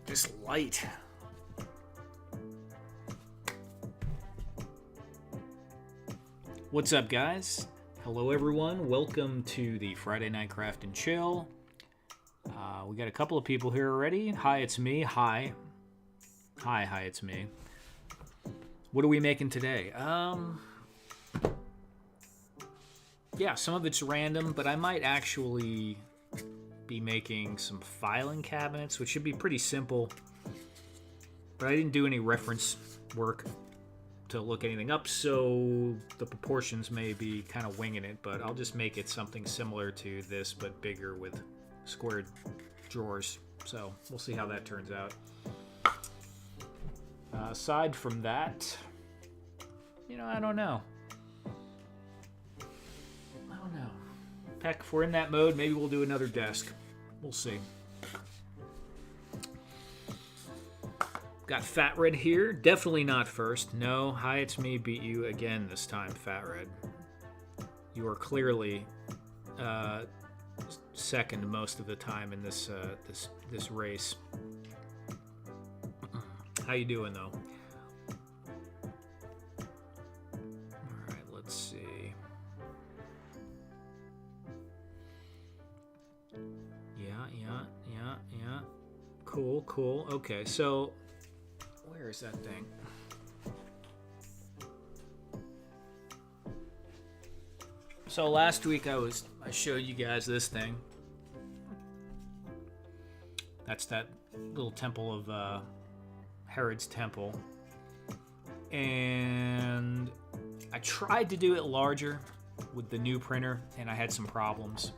this light. What's up, guys? Hello, everyone. Welcome to the Friday Night Craft and Chill. We got a couple of people here already. Hi, it's me. Hi, it's me. What are we making today? Yeah, some of it's random, but I might actually be making some filing cabinets, which should be pretty simple. But I didn't do any reference work to look anything up, so the proportions may be kind of winging it, but I'll just make it something similar to this, but bigger with squared drawers. So we'll see how that turns out. Aside from that, I don't know. Heck, if we're in that mode, maybe we'll do another desk. We'll see. Got Fat Red here. Definitely not first. No, hi, it's me. Beat you again this time, Fat Red. You are clearly second most of the time in this this race. How you doing, though? All right, let's see. Yeah. Cool. Okay, so where is that thing? So last week I showed you guys this thing. That's that little temple of Herod's temple. And I tried to do it larger with the new printer, and I had some problems.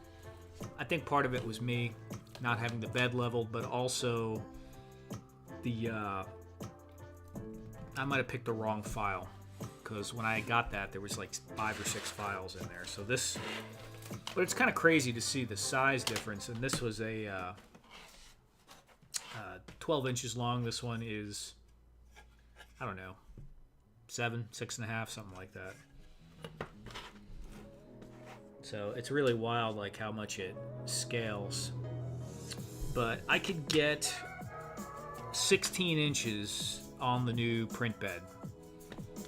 I think part of it was me not having the bed leveled, but also I might have picked the wrong file, because when I got that, there was like 5 or 6 files in there. So this, but it's kind of crazy to see the size difference. And this was a 12 inches long. This one is, I don't know, 7, 6.5, something like that. So it's really wild, like how much it scales. But I could get 16 inches on the new print bed.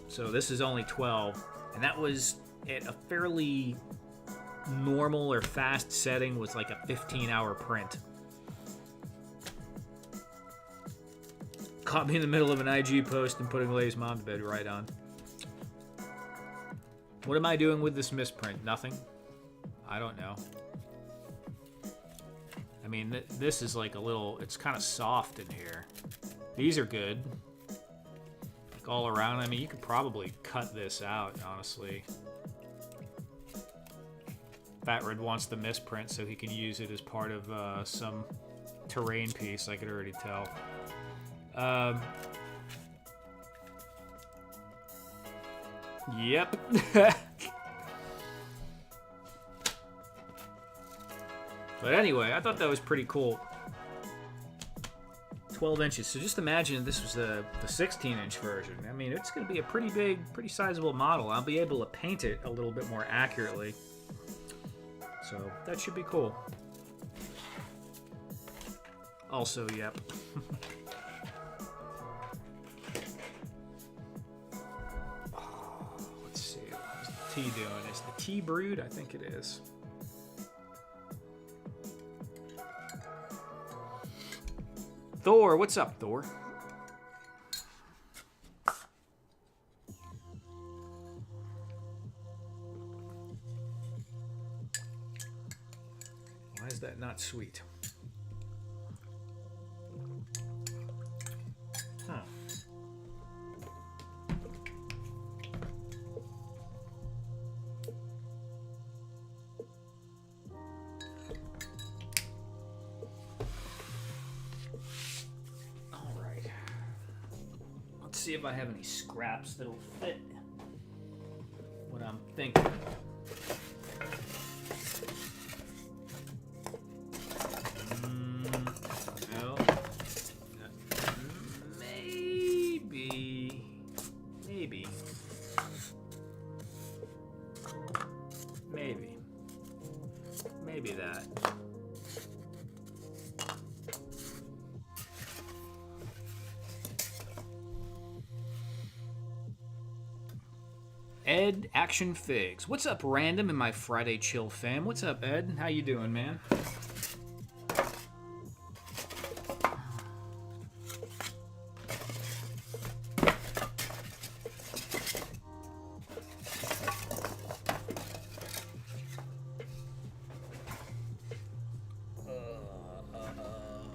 So this is only 12, and that was at a fairly normal or fast setting, was like a 15-hour print. Caught me in the middle of an IG post and putting Lay's mom to bed right on. What am I doing with this misprint? Nothing. I don't know. I mean, this is like a little, it's kind of soft in here. These are good. Like all around, I mean, you could probably cut this out, honestly. Fat Red wants the misprint so he can use it as part of some terrain piece, I could already tell. Yep. But anyway, I thought that was pretty cool. 12 inches. So just imagine this was the 16-inch version. I mean, it's going to be a pretty big, pretty sizable model. I'll be able to paint it a little bit more accurately. So that should be cool. Also, yep. Let's see. How's the tea doing? Is the tea brewed? I think it is. Thor, what's up, Thor? Why is that not sweet? Huh. See if I have any scraps that'll fit what I'm thinking. No. Maybe that. Ed Action Figs. What's up, Random, and my Friday Chill fam? What's up, Ed? How you doing, man?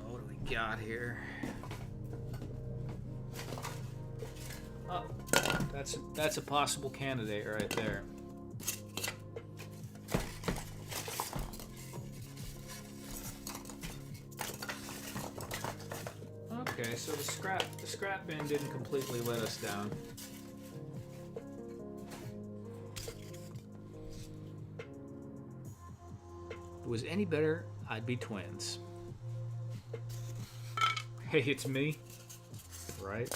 What do we got here? Oh, that's a possible candidate right there. Okay, so the scrap bin didn't completely let us down. If it was any better, I'd be twins. Hey, it's me. Right?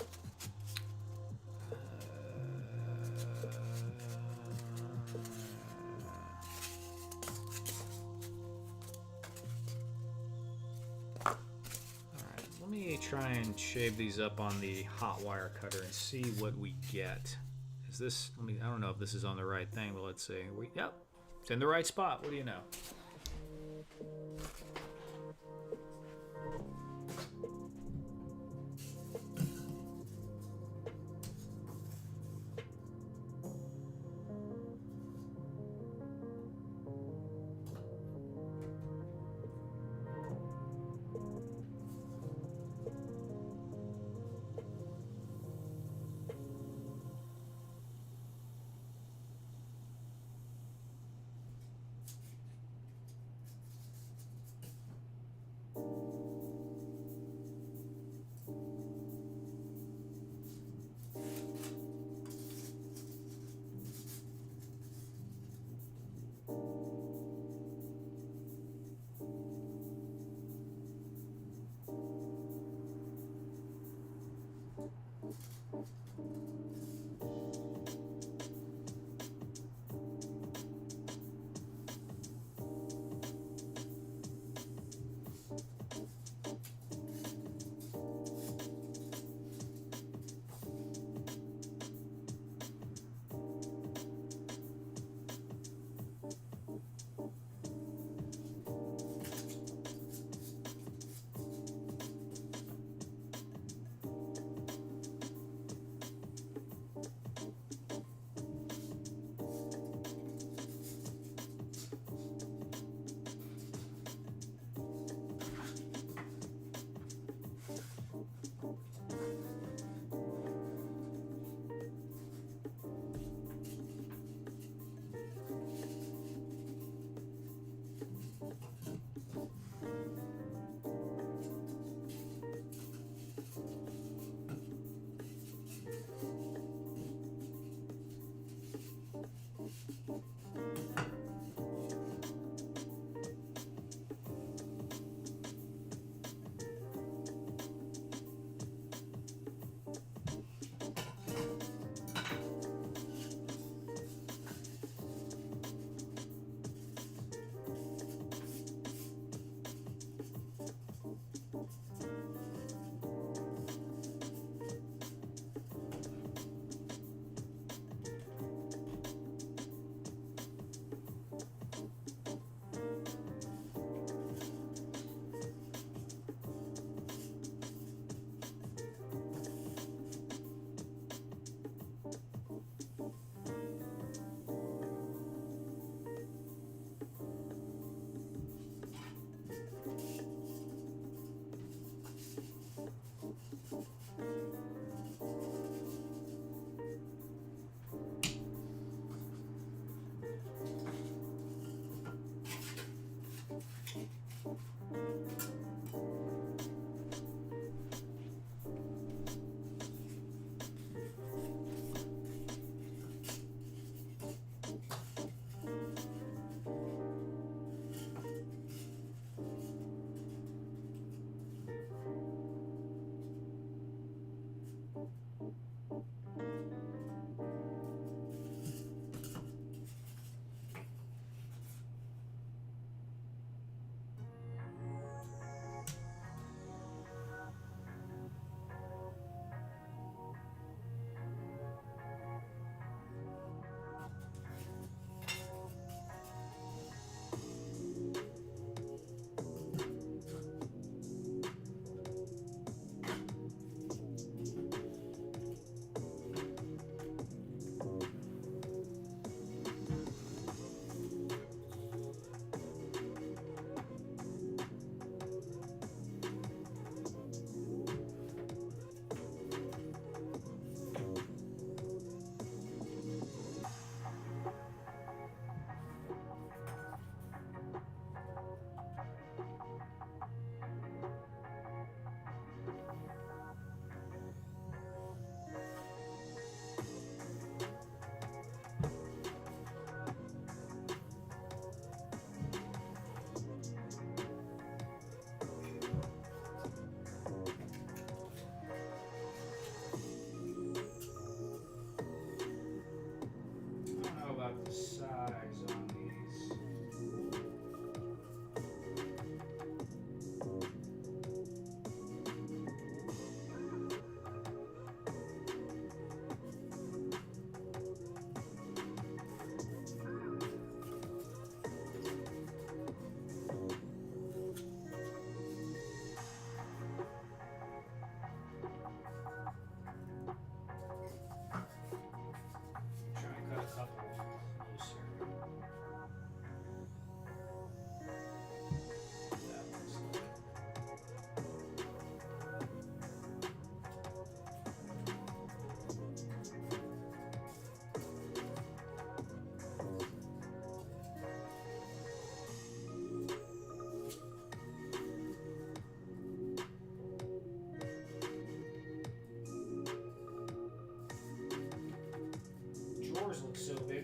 Try and shave these up on the hot wire cutter and see what we get. Is this, I don't know if this is on the right thing, but let's see. Yep, it's in the right spot. What do you know?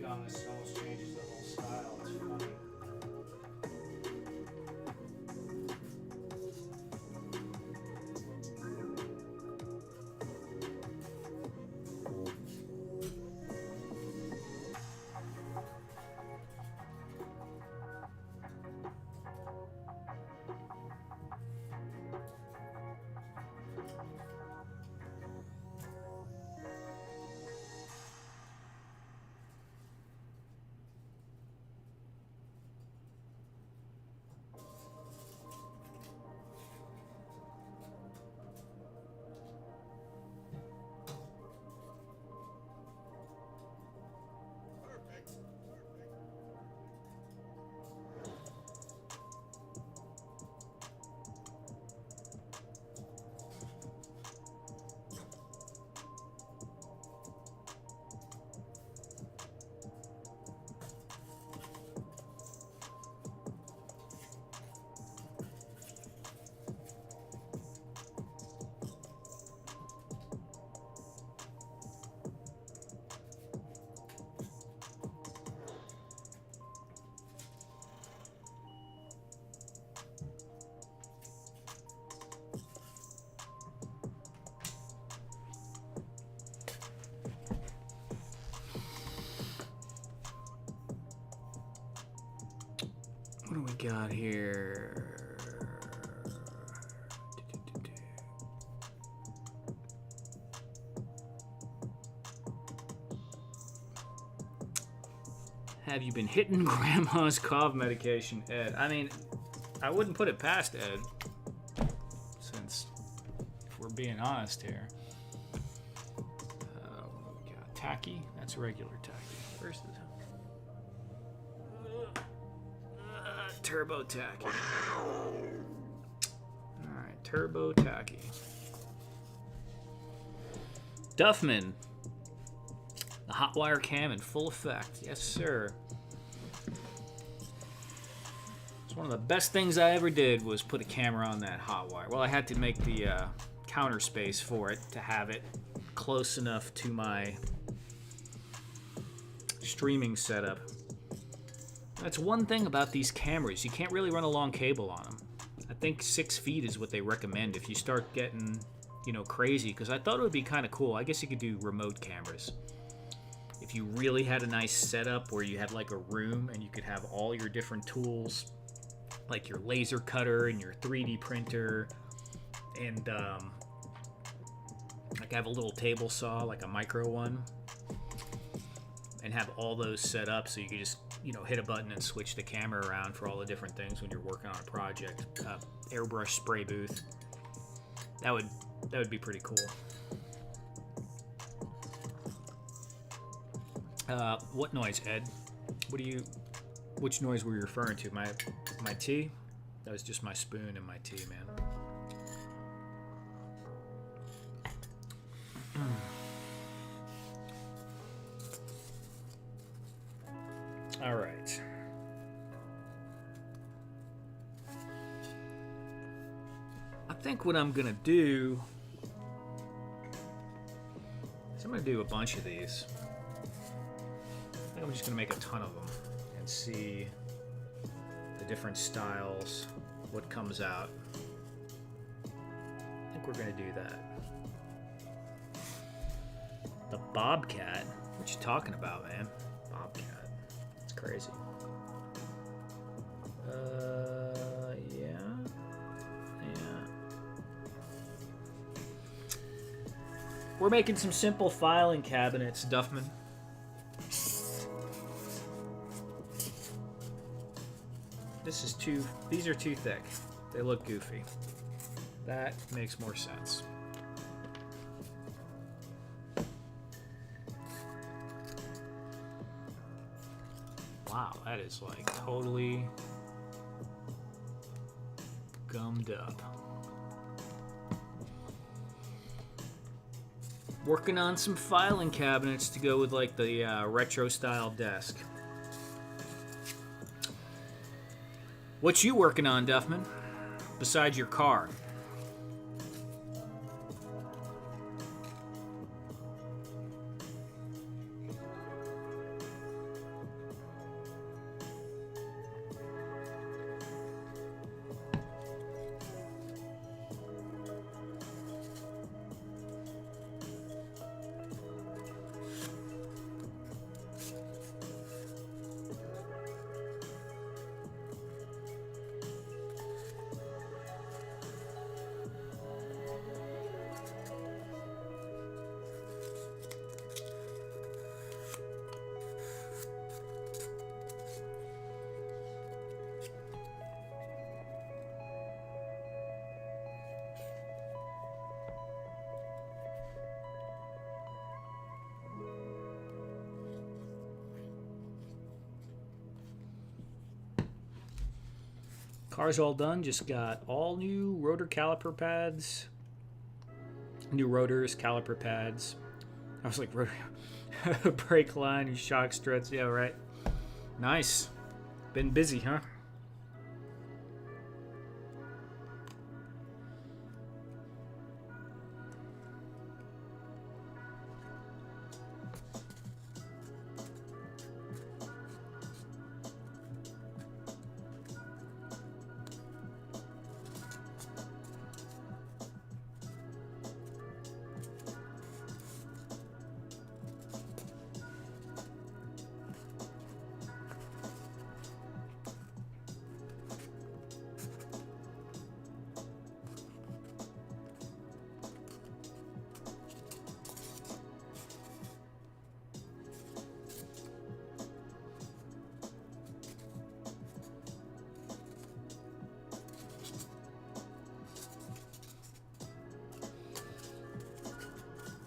on this, it almost changes the whole style. It's funny. What do we got here? Have you been hitting grandma's cough medication, Ed? I mean, I wouldn't put it past Ed, since, if we're being honest here. What we got? Tacky? That's regular tacky. Where's the turbo tacky? Alright, turbo tacky. Duffman. The hot wire cam in full effect. Yes, sir. It's one of the best things I ever did was put a camera on that hot wire. Well, I had to make the counter space for it to have it close enough to my streaming setup. That's one thing about these cameras. You can't really run a long cable on them. I think 6 feet is what they recommend if you start getting, you know, crazy. Because I thought it would be kind of cool. I guess you could do remote cameras. If you really had a nice setup where you had like a room and you could have all your different tools, like your laser cutter and your 3D printer, and like have a little table saw, like a micro one, and have all those set up so you could just, you know, hit a button and switch the camera around for all the different things when you're working on a project. Airbrush spray booth. That would be pretty cool. What noise, Ed? Which noise were you referring to? My tea? That was just my spoon and my tea, man. All right. I think what I'm gonna do is I'm gonna do a bunch of these. I think I'm just gonna make a ton of them and see the different styles, what comes out. I think we're gonna do that. The Bobcat? What you talking about, man? Bobcat. It's crazy. Yeah. We're making some simple filing cabinets, Duffman. These are too thick. They look goofy. That makes more sense. Wow, that is like totally gummed up. Working on some filing cabinets to go with like the retro style desk. What you working on, Duffman? Besides your car? Car's all done. Just got all new rotor caliper pads. New rotors, caliper pads. I was like, rotor, brake line and shock struts. Yeah, right. Nice. Been busy, huh?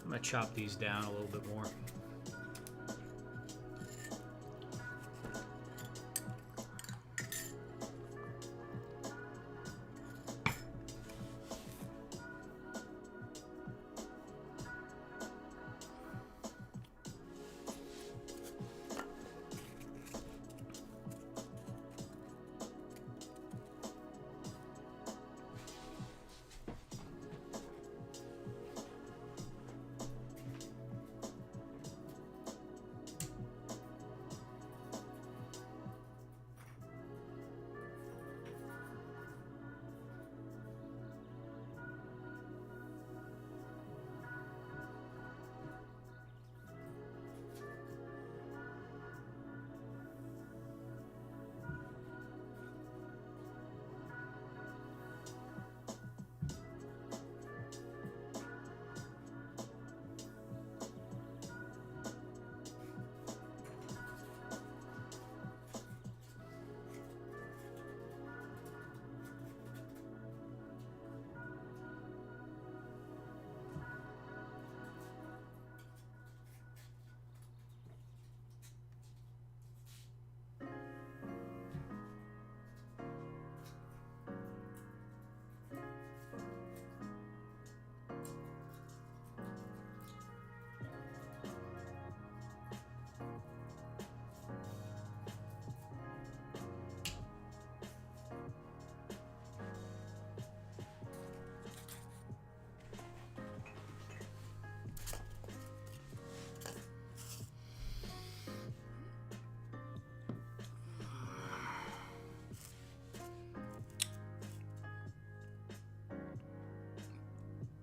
I'm gonna chop these down a little bit more.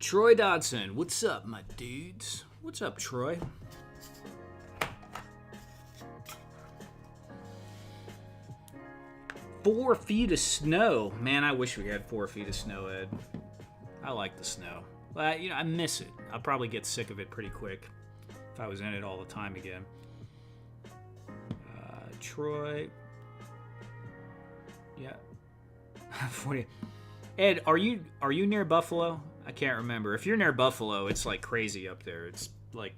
Troy Dodson, what's up, my dudes? What's up, Troy? Four feet of snow. Man, I wish we had 4 feet of snow, Ed. I like the snow. But, I miss it. I'll probably get sick of it pretty quick if I was in it all the time again. Troy. Yeah. 40. Ed, are you near Buffalo? I can't remember. If you're near Buffalo, it's like crazy up there. It's like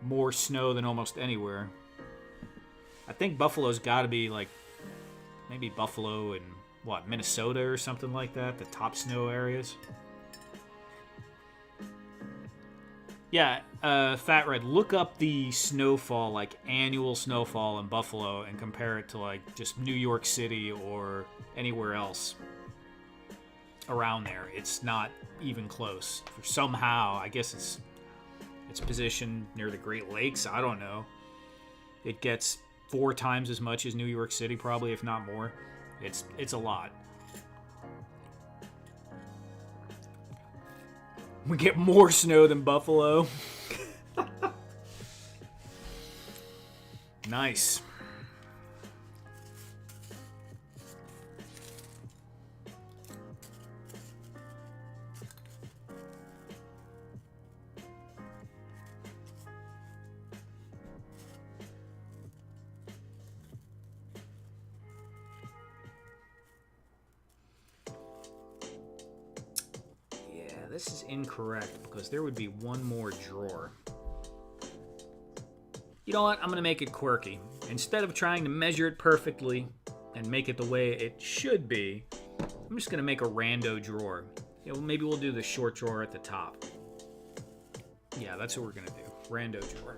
more snow than almost anywhere. I think Buffalo's got to be like maybe Buffalo and Minnesota or something like that, the top snow areas. Yeah, Fat Red, look up the snowfall, like annual snowfall in Buffalo, and compare it to like just New York City or anywhere else around there. It's not even close. Somehow, I guess it's positioned near the Great Lakes. I don't know. It gets 4 times as much as New York City, probably, if not more. It's a lot. We get more snow than Buffalo. Nice. This is incorrect because there would be one more drawer. You know what? I'm going to make it quirky. Instead of trying to measure it perfectly, and make it the way it should be, I'm just gonna make a rando drawer. You know, maybe we'll do the short drawer at the top. Yeah, that's what we're gonna do. Rando drawer.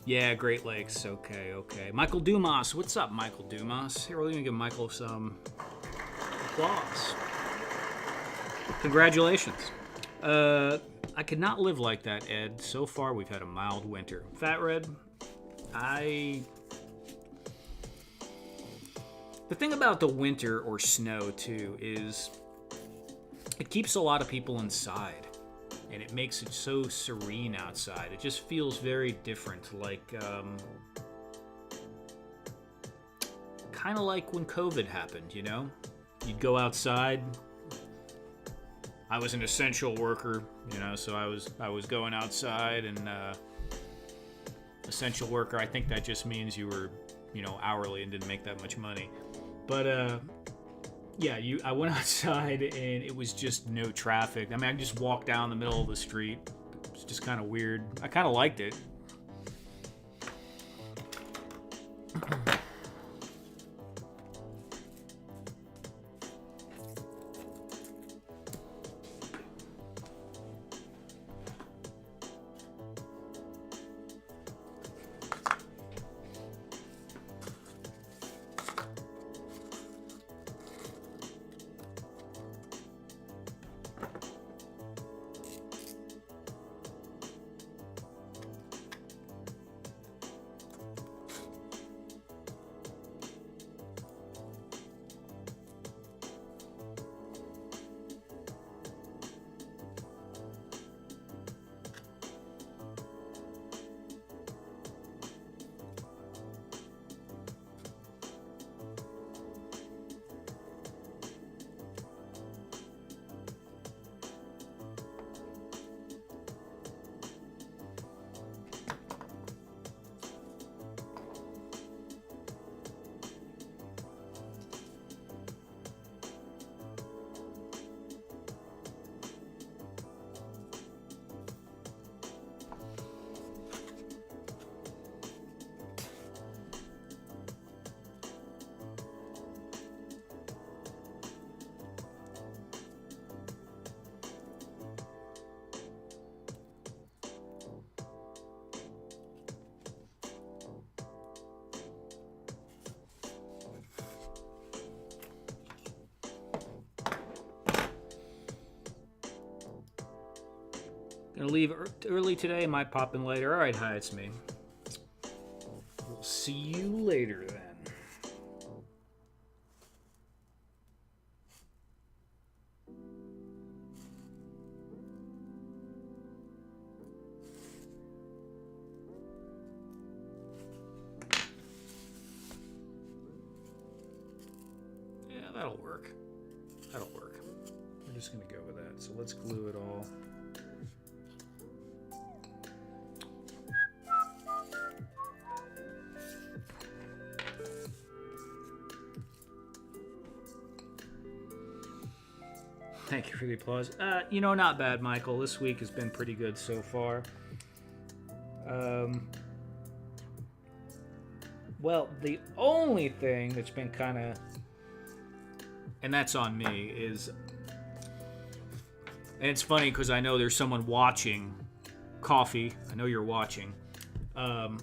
Yeah, Great Lakes. Okay, okay. Michael Dumas. What's up, Michael Dumas? Here, we're going to give Michael some applause. Congratulations. I could not live like that, Ed. So far, we've had a mild winter. Fat Red, the thing about the winter or snow, too, is it keeps a lot of people inside. And it makes it so serene outside. It just feels very different, like, kind of like when COVID happened, you know? You'd go outside. I was an essential worker, you know, so I was going outside, and essential worker, I think that just means you were, you know, hourly and didn't make that much money. But, yeah, I went outside and it was just no traffic. I mean, I just walked down the middle of the street. It was just kind of weird. I kind of liked it. Gonna leave early today, might pop in later. All right, hi, it's me. We'll see you later then. Yeah, that'll work. That'll work. We're just gonna go with that. So let's glue it all. Thank you for the applause. You know, not bad, Michael. This week has been pretty good so far. Well, the only thing that's been kind of, and that's on me, is, and it's funny because I know there's someone watching. Coffee, I know you're watching. I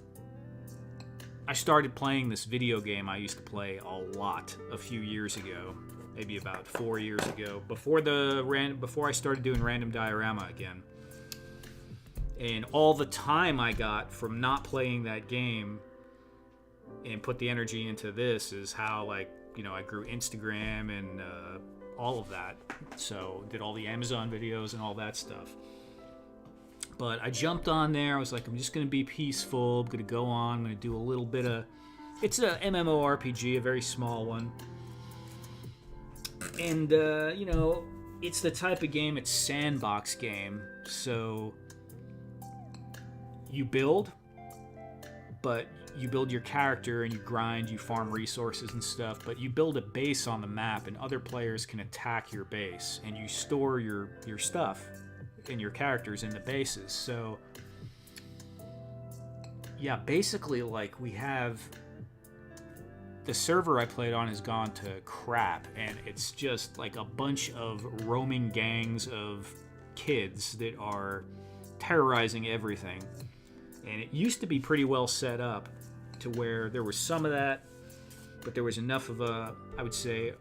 started playing this video game I used to play a lot a few years ago, maybe about 4 years ago, before I started doing random diorama again. And all the time I got from not playing that game and put the energy into this is how, like, you know, I grew Instagram and all of that. So did all the Amazon videos and all that stuff. But I jumped on there. I was like, I'm just going to be peaceful. I'm going to go on. I'm going to do a little bit of... It's a MMORPG, a very small one. And, you know, it's the type of game, it's sandbox game. So you build, but you build your character and you grind, you farm resources and stuff. But you build a base on the map and other players can attack your base. And you store your stuff and your characters in the bases. So yeah, basically, like, we have the server I played on has gone to crap, and it's just like a bunch of roaming gangs of kids that are terrorizing everything. And it used to be pretty well set up to where there was some of that, but there was enough of a, I would say,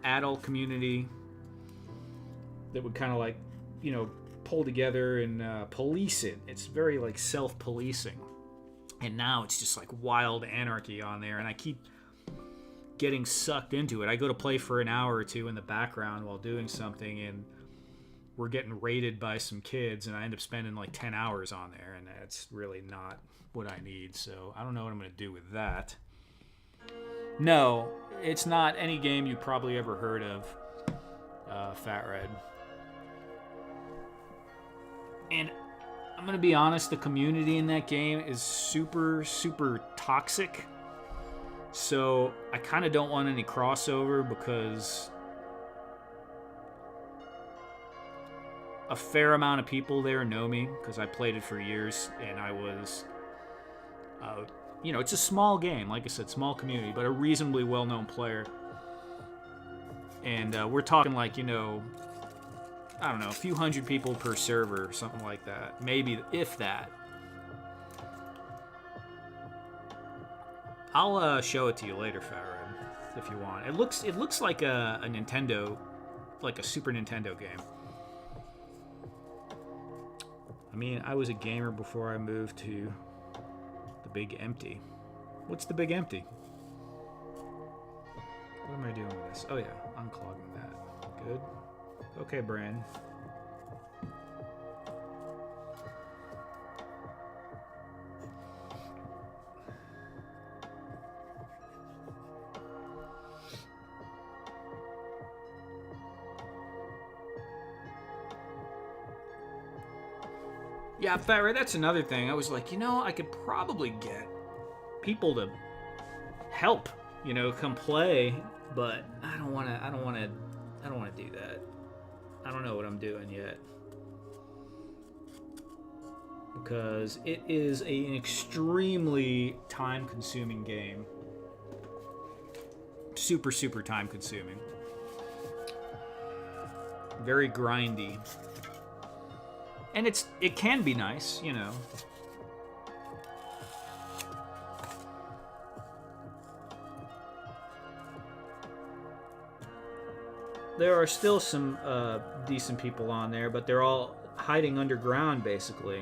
adult community that would kind of, like, you know, pull together and police it. It's very, like, self-policing. And now it's just like wild anarchy on there, and I keep getting sucked into it. I go to play for an hour or two in the background while doing something, and we're getting raided by some kids, and I end up spending like 10 hours on there, and that's really not what I need. So I don't know what I'm going to do with that. No, it's not any game you probably ever heard of, Fat Red. And I'm going to be honest, the community in that game is super, super toxic. So I kind of don't want any crossover, because a fair amount of people there know me because I played it for years, and I was, you know, it's a small game. Like I said, small community, but a reasonably well-known player. And we're talking like, you know, I don't know, a few hundred people per server, something like that. Maybe, if that. I'll show it to you later, Farad, if you want. It looks like a Nintendo, like a Super Nintendo game. I mean, I was a gamer before I moved to the Big Empty. What's the Big Empty? What am I doing with this? Oh yeah, unclogging that. Good. Okay, Bran. Yeah, Fat Ray, that's another thing. I was like, you know, I could probably get people to help, you know, come play, but I don't want to do that. I don't know what I'm doing yet, because it is an extremely time-consuming game. Super, super time-consuming. Very grindy. And it can be nice, you know. There are still some decent people on there, but they're all hiding underground, basically.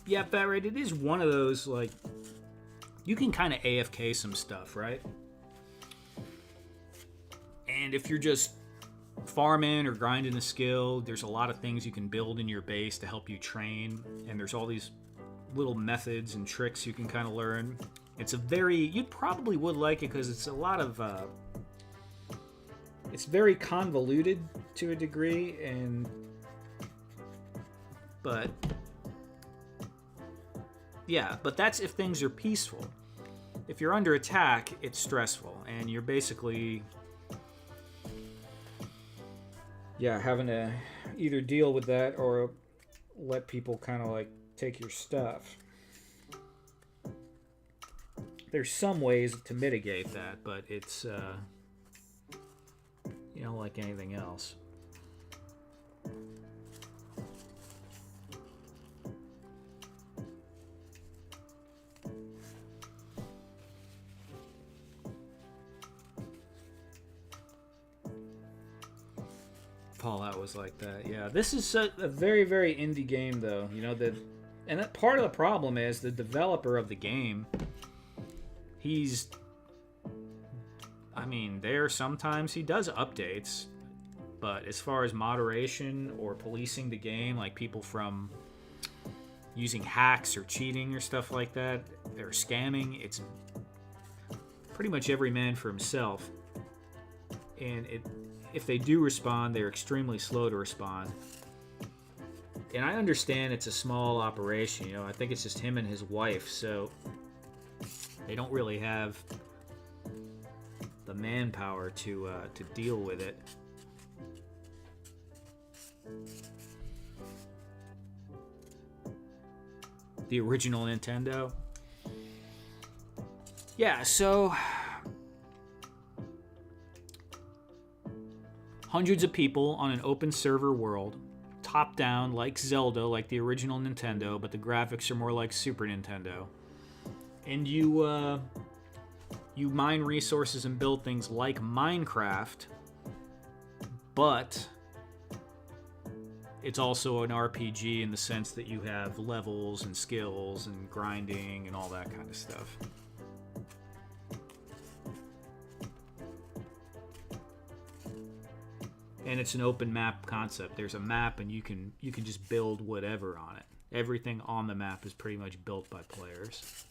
Yeah, Fatright, it is one of those, like, you can kind of AFK some stuff, right? And if you're just farming or grinding a skill, there's a lot of things you can build in your base to help you train, and there's all these little methods and tricks you can kind of learn. It's a very, you probably would like it because it's a lot of, it's very convoluted to a degree, but yeah, but that's if things are peaceful. If you're under attack, it's stressful, and you're basically, yeah, having to either deal with that or let people kind of like take your stuff. There's some ways to mitigate that, but it's, you know, like anything else. Fallout was like that. Yeah, this is a very, very indie game, though. You know, and that part of the problem is the developer of the game. I mean, sometimes he does updates, but as far as moderation or policing the game, like people from using hacks or cheating or stuff like that, or scamming, it's pretty much every man for himself. And if they do respond, they're extremely slow to respond. And I understand it's a small operation, you know, I think it's just him and his wife, so they don't really have the manpower to deal with it. The original Nintendo. Yeah, so hundreds of people on an open server world, top down like Zelda, like the original Nintendo, but the graphics are more like Super Nintendo. And you mine resources and build things like Minecraft, but it's also an RPG in the sense that you have levels and skills and grinding and all that kind of stuff. And it's an open map concept. There's a map and you can just build whatever on it. Everything on the map is pretty much built by players.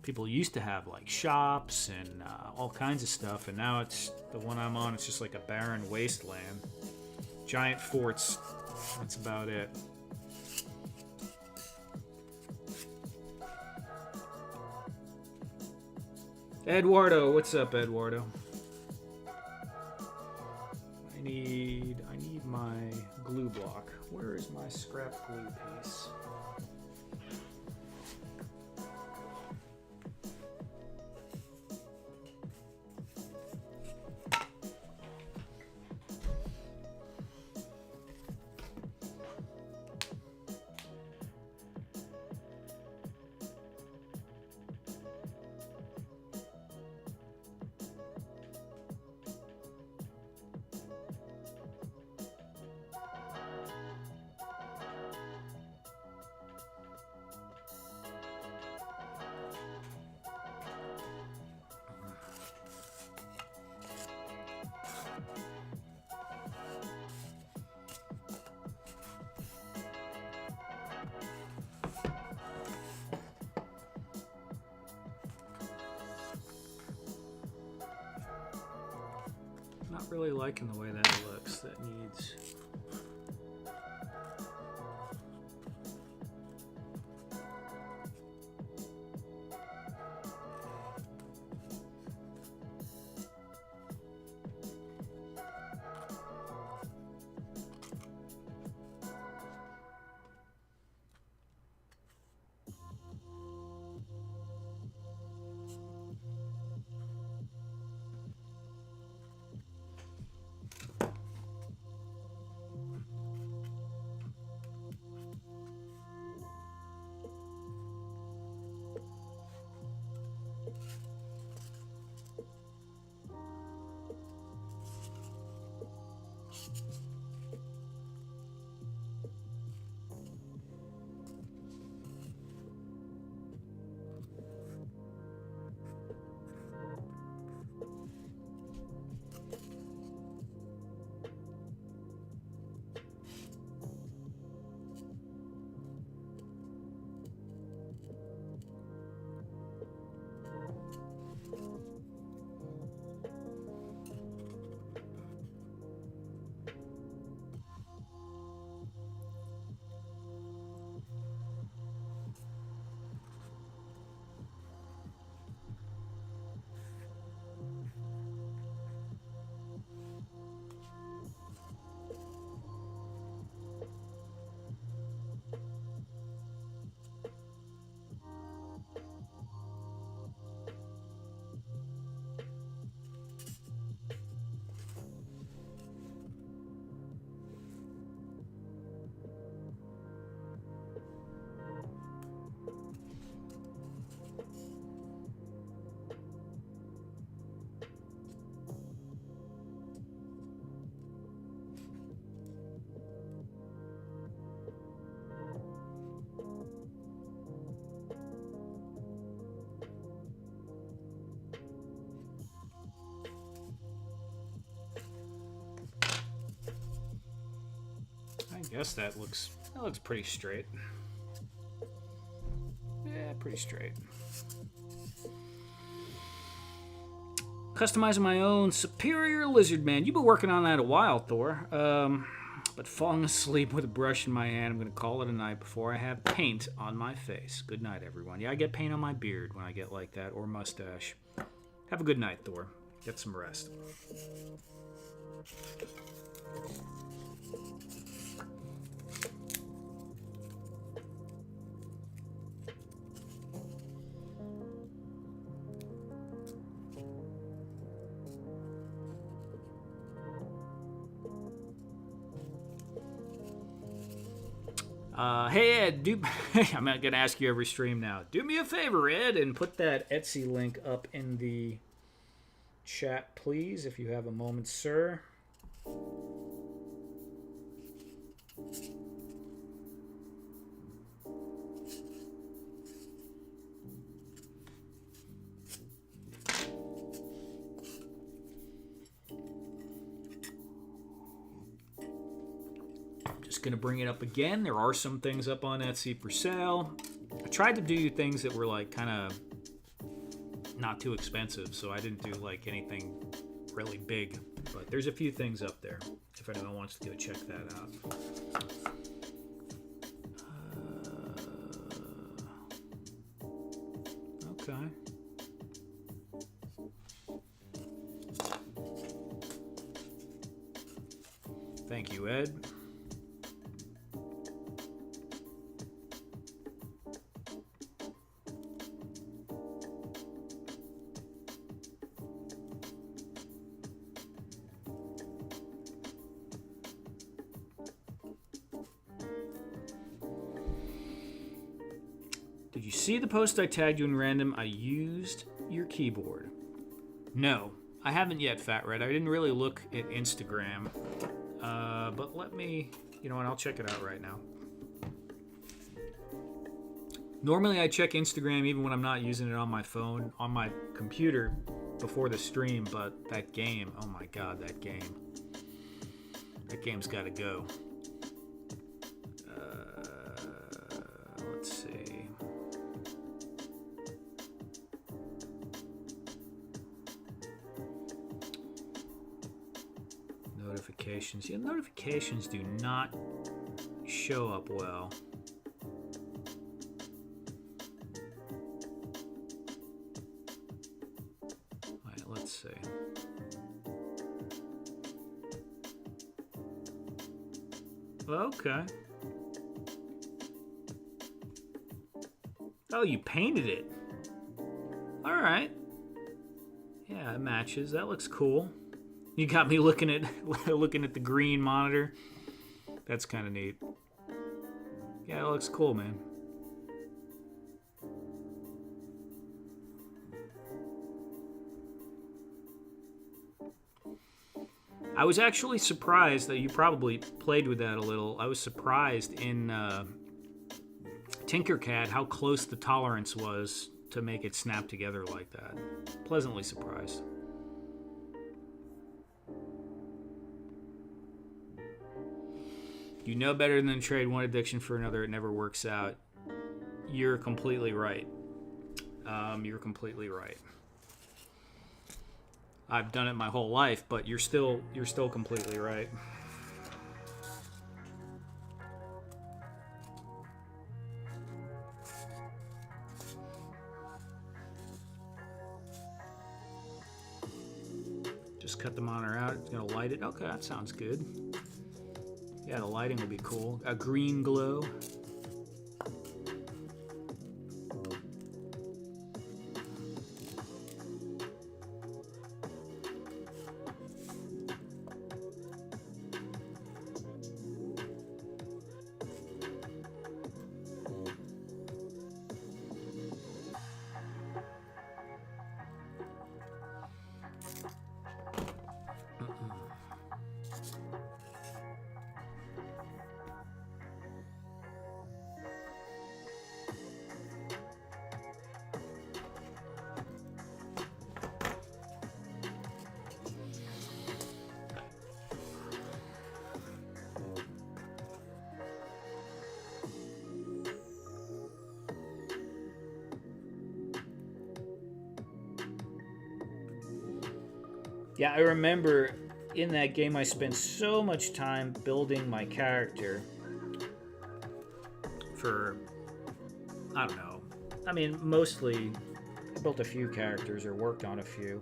People used to have like shops and all kinds of stuff, and now it's the one I'm on. It's just like a barren wasteland, giant forts. That's about it. Eduardo, what's up, Eduardo? I need my glue block. Where is my scrap glue piece? Not really liking the way that looks. That needs... Guess that looks pretty straight. Yeah, pretty straight. Customizing my own superior lizard man. You've been working on that a while, Thor. But falling asleep with a brush in my hand, I'm going to call it a night before I have paint on my face. Good night, everyone. Yeah, I get paint on my beard when I get like that, or mustache. Have a good night, Thor. Get some rest. Hey Ed, I'm not gonna ask you every stream now. Do me a favor, Ed, and put that Etsy link up in the chat, please, if you have a moment, sir. Gonna bring it up again. There are some things up on Etsy for sale. I tried to do things that were like kind of not too expensive, so I didn't do like anything really big, but there's a few things up there if anyone wants to go check that out. Okay. Thank you, Ed. See the post I tagged you in random? I used your keyboard. No, I haven't yet, Fat Red. I didn't really look at Instagram. But let me, you know what, I'll check it out right now. Normally I check Instagram even when I'm not using it on my phone, on my computer before the stream, but that game, oh my god, that game. That game's gotta go. Let's see. Notifications. Yeah, notifications do not show up well. Alright, let's see. Okay. Oh, you painted it. Alright. Yeah, it matches. That looks cool. You got me looking at the green monitor. That's kind of neat. Yeah, it looks cool, man. I was actually surprised that you probably played with that a little. I was surprised in Tinkercad how close the tolerance was to make it snap together like that. Pleasantly surprised. You know better than to trade one addiction for another. It never works out. You're completely right. You're completely right. I've done it my whole life, but you're still completely right. Just cut the monitor out. It's gonna light it. Okay, that sounds good. Yeah, the lighting will be cool. A green glow. Yeah, I remember in that game I spent so much time building my character for, I don't know. I mean, mostly I built a few characters or worked on a few.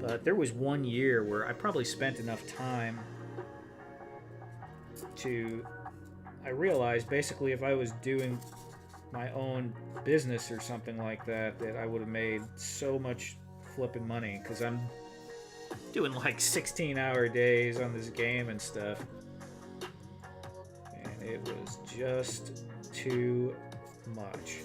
But there was one year where I probably spent enough time to. I realized basically if I was doing my own business or something like that, that I would have made so much flipping money because I'm doing like 16-hour days on this game and stuff. And it was just too much.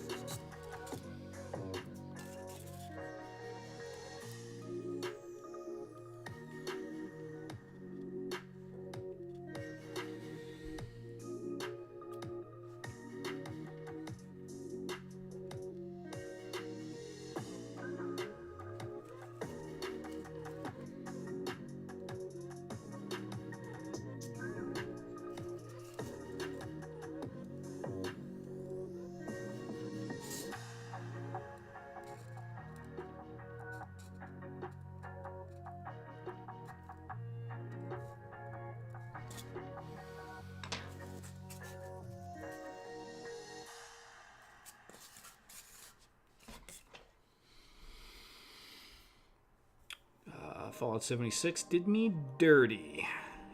Fallout 76 did me dirty,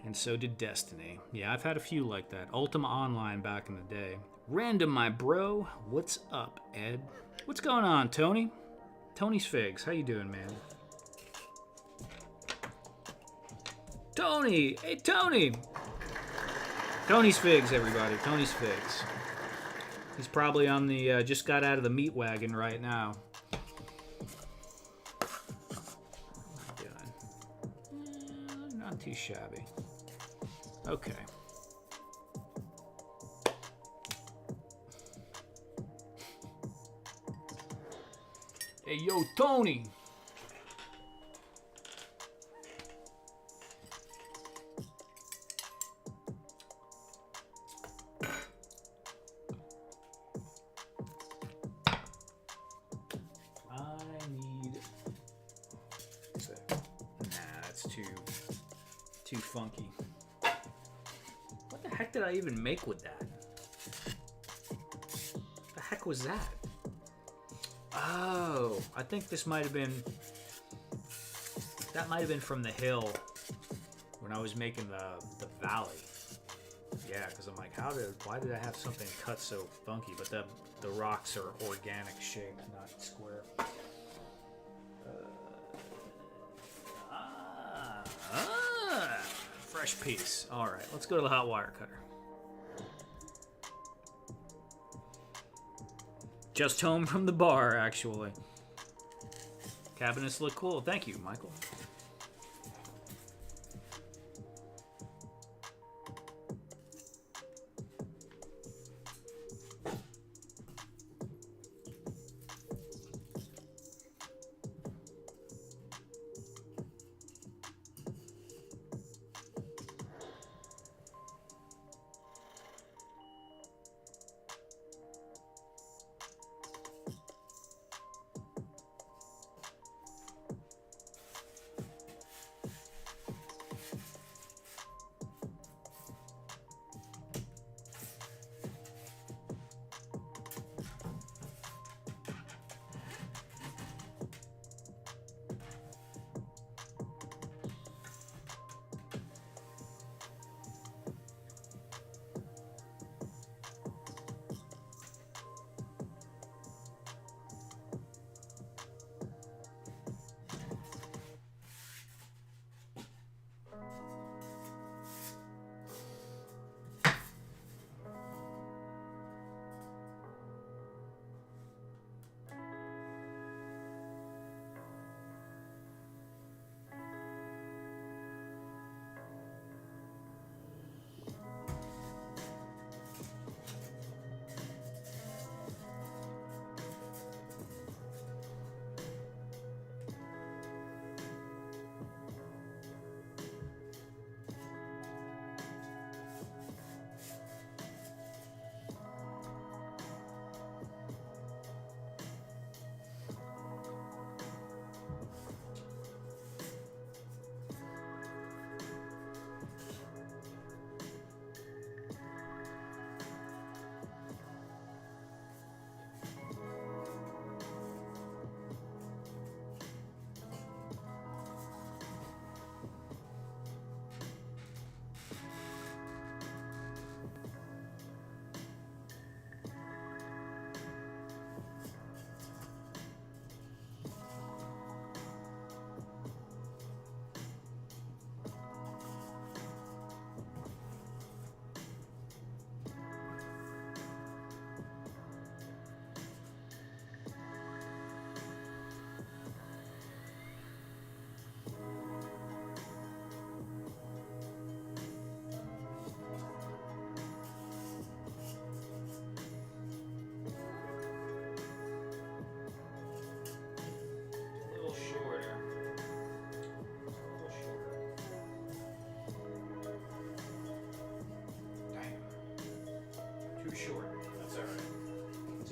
and so did Destiny. Yeah, I've had a few like that. Ultima Online back in the day. Random, my bro. What's up, Ed? What's going on, Tony? Tony's Figs. How you doing, man? Tony! Hey, Tony! Tony's Figs, everybody. Tony's Figs. He's probably on the, just got out of the meat wagon right now. Not too shabby. Okay. Hey, yo, Tony! Too funky. What the heck did I even make with that? The heck was that? Oh, I think this might have been. That might have been from the hill when I was making the valley. Yeah, because I'm like, why did I have something cut so funky? But the rocks are organic shaped, not square. Fresh piece. All right, let's go to the hot wire cutter. Just home from the bar, actually. Cabinets look cool. Thank you, Michael.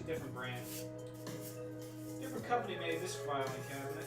a different brand. Different company made this filing cabinet.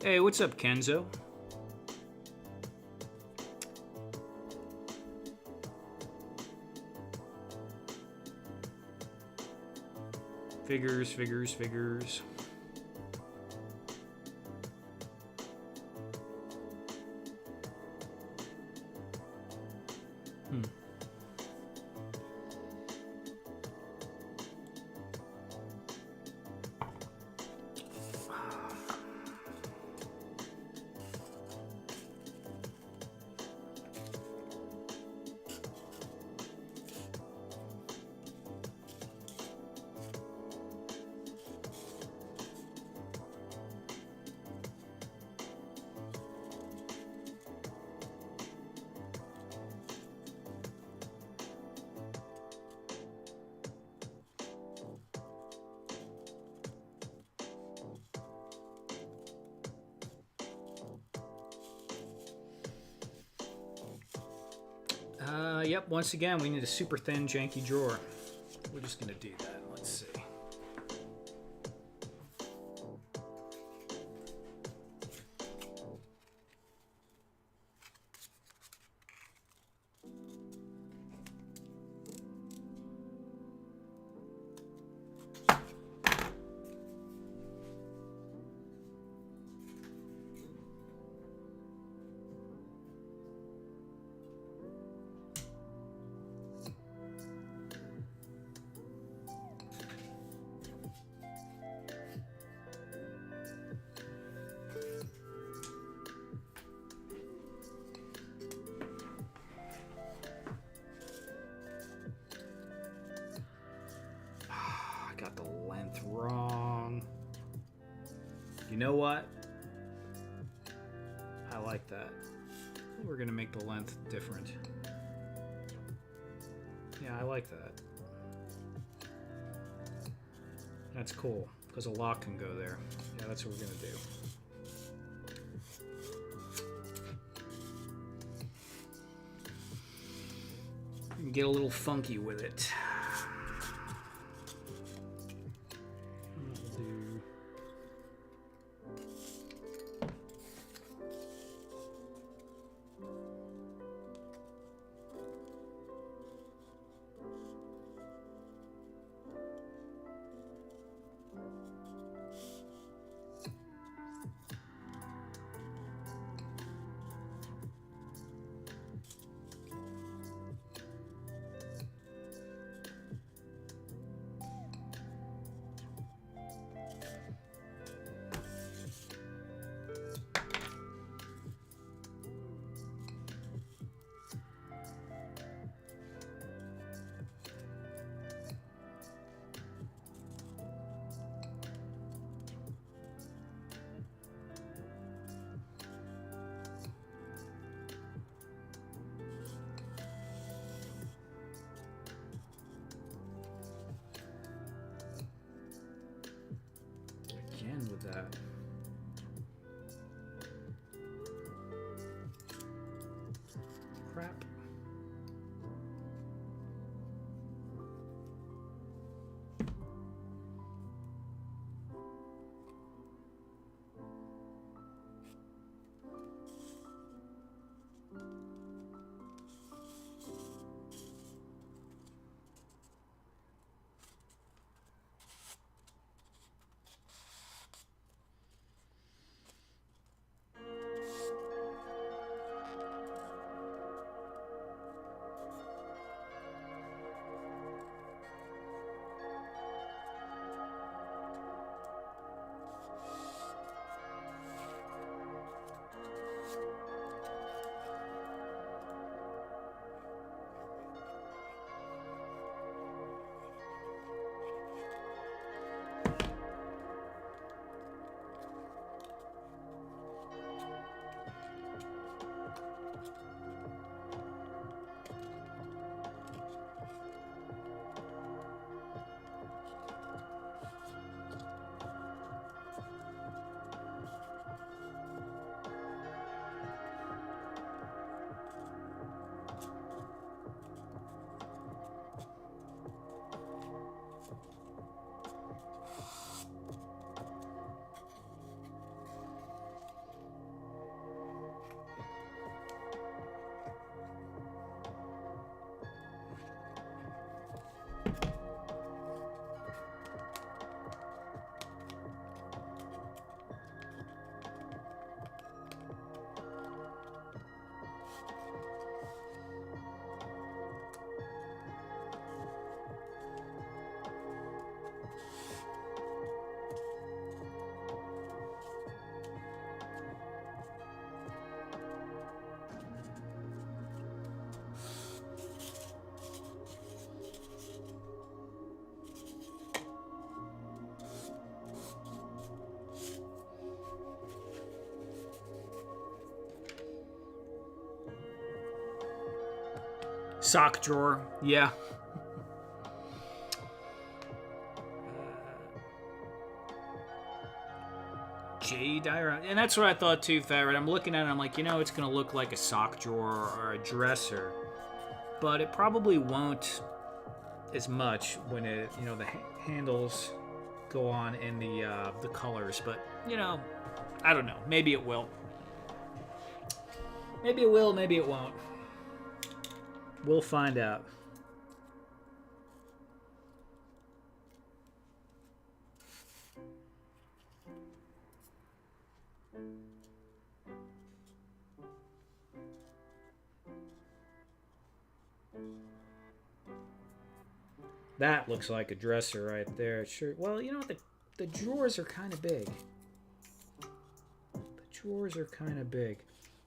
Hey, what's up, Kenzo? Figures, figures, figures. Yep, once again, we need a super thin, janky drawer. We're just going to do that. Let's see. Got the length wrong. You know what? I like that. We're gonna make the length different. Yeah, I like that. That's cool, because a lock can go there. Yeah, that's what we're gonna do. You can get a little funky with it. With that. Crap. Sock drawer, yeah. J diorama, and that's what I thought too, Farrett. I'm looking at it, I'm like, you know, it's gonna look like a sock drawer or a dresser, but it probably won't as much when it, you know, the handles go on in the colors. But you know, I don't know. Maybe it will. Maybe it will. Maybe it won't. We'll find out. That looks like a dresser right there. Sure. Well, you know what? The drawers are kind of big. The drawers are kind of big.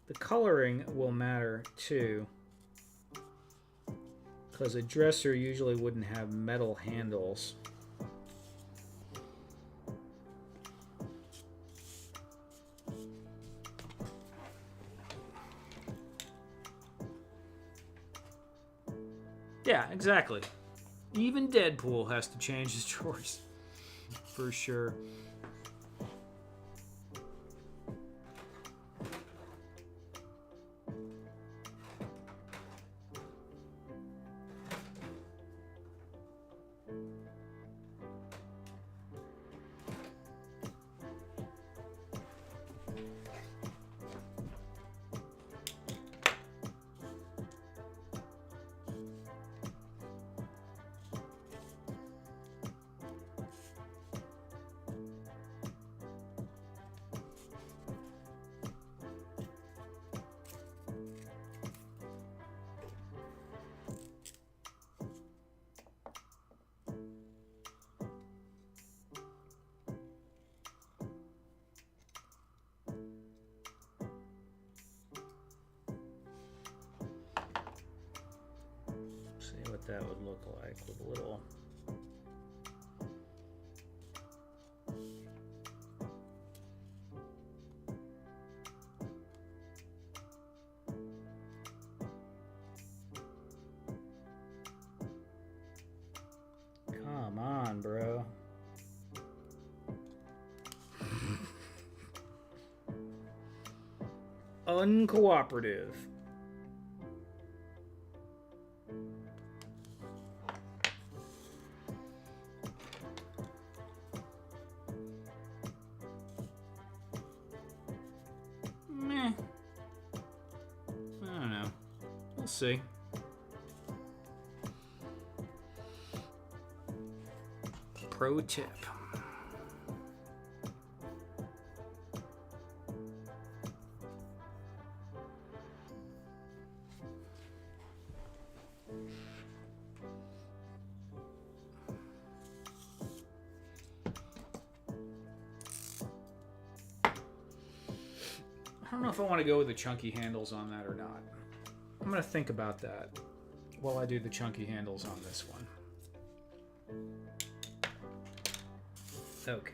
The coloring will matter too, because a dresser usually wouldn't have metal handles. Yeah, exactly. Even Deadpool has to change his drawers. For sure. See what that would look like with a little. Come on, bro. Uncooperative. Meh. I don't know. We'll see. Pro tip. I don't know if I want to go with the chunky handles on that or not. I'm going to think about that while I do the chunky handles on this one. Okay.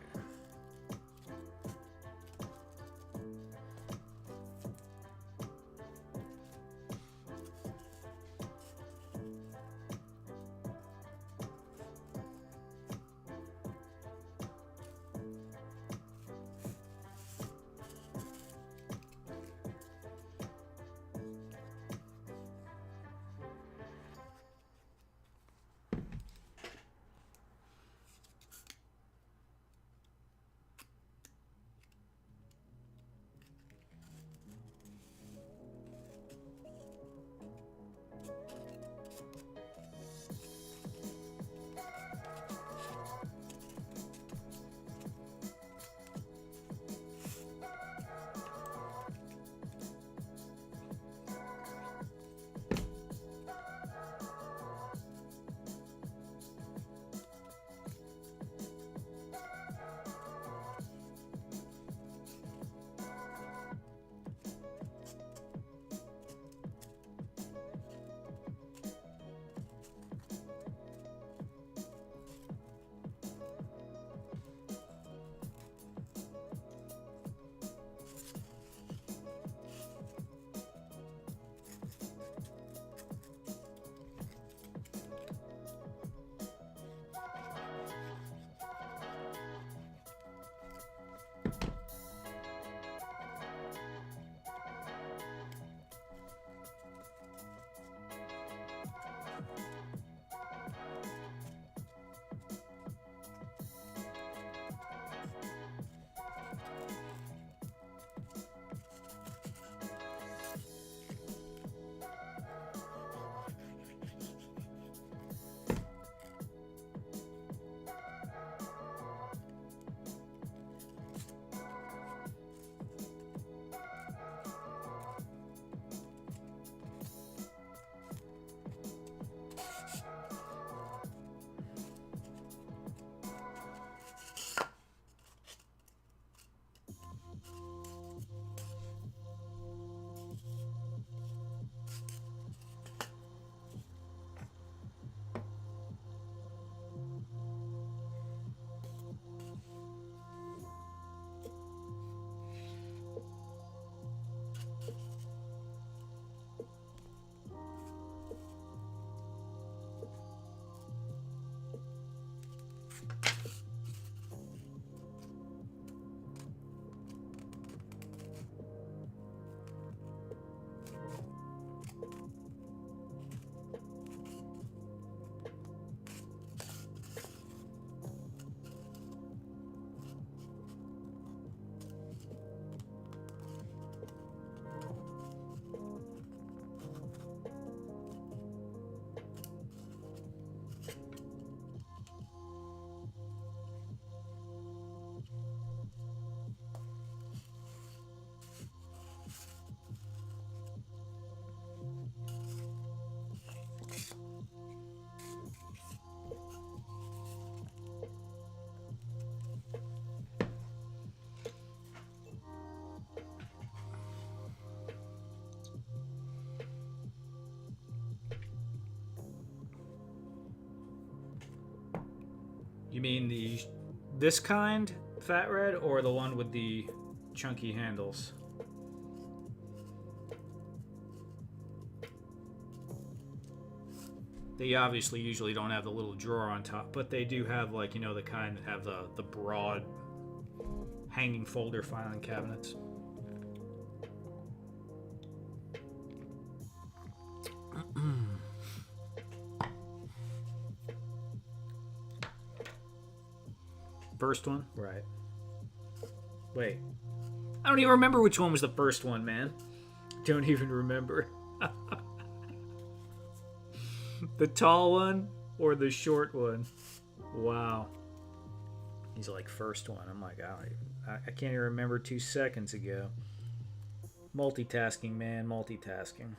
You mean this kind Fat Red or the one with the chunky handles? They obviously usually don't have the little drawer on top, but they do have, like, you know, the kind that have the broad hanging folder filing cabinets. First one? Right. Wait. I don't even remember which one was the first one, man. Don't even remember. The tall one or the short one? Wow. He's like, first one. I'm like, I can't even remember 2 seconds ago. Multitasking, man. Multitasking.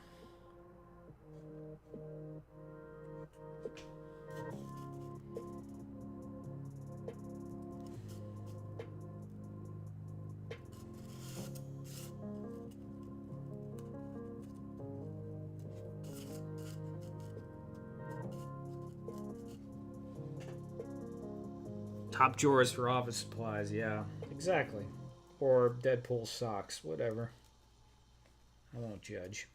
Top drawers for office supplies, yeah. Exactly. Or Deadpool socks, whatever. I won't judge.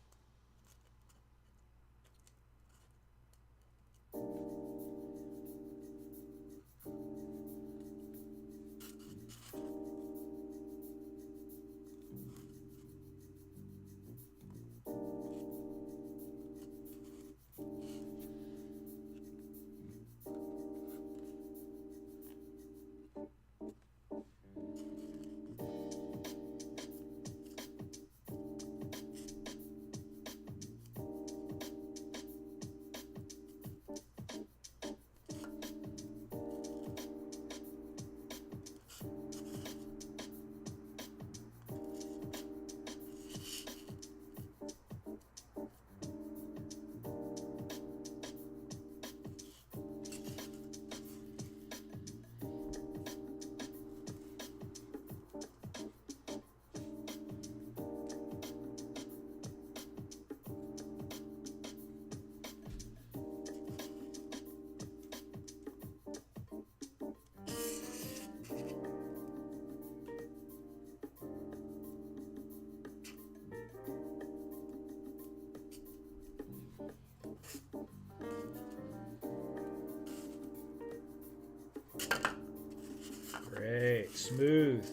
Great, smooth.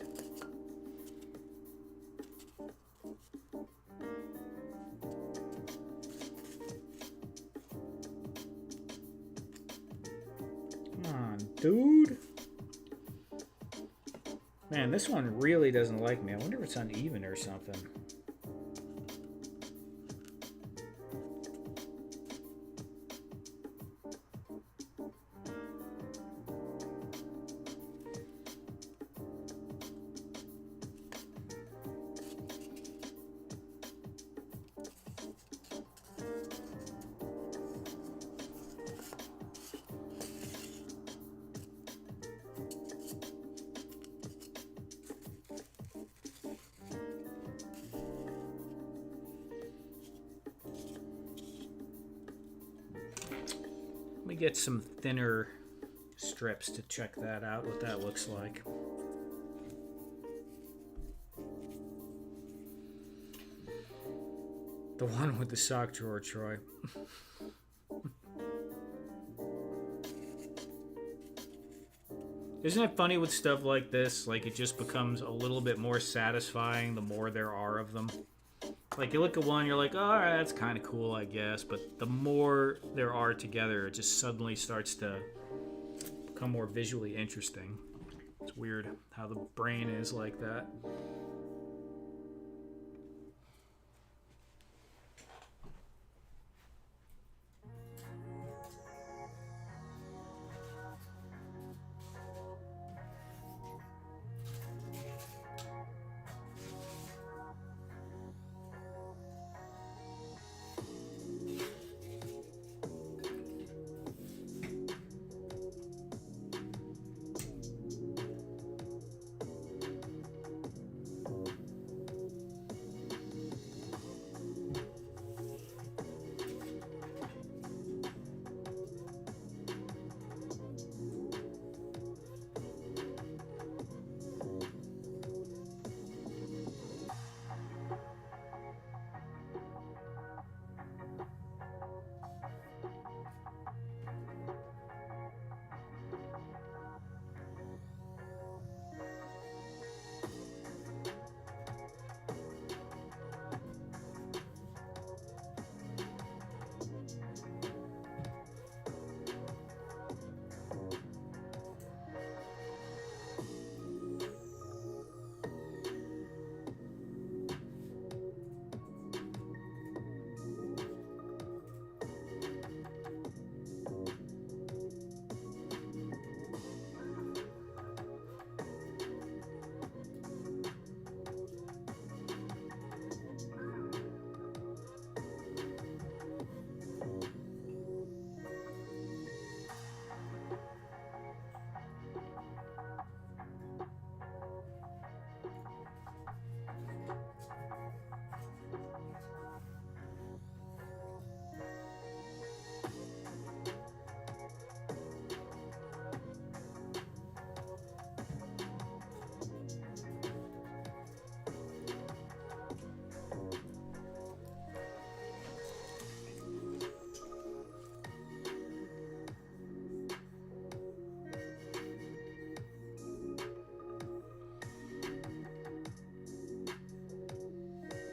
Come on, dude. Man, this one really doesn't like me. I wonder if it's uneven or something. Let me get some thinner strips to check that out, what that looks like. The one with the sock drawer, Troy. Isn't it funny with stuff like this? Like, it just becomes a little bit more satisfying the more there are of them. Like, you look at one, you're like, oh, all right, that's kind of cool, I guess. But the more there are together, it just suddenly starts to become more visually interesting. It's weird how the brain is like that.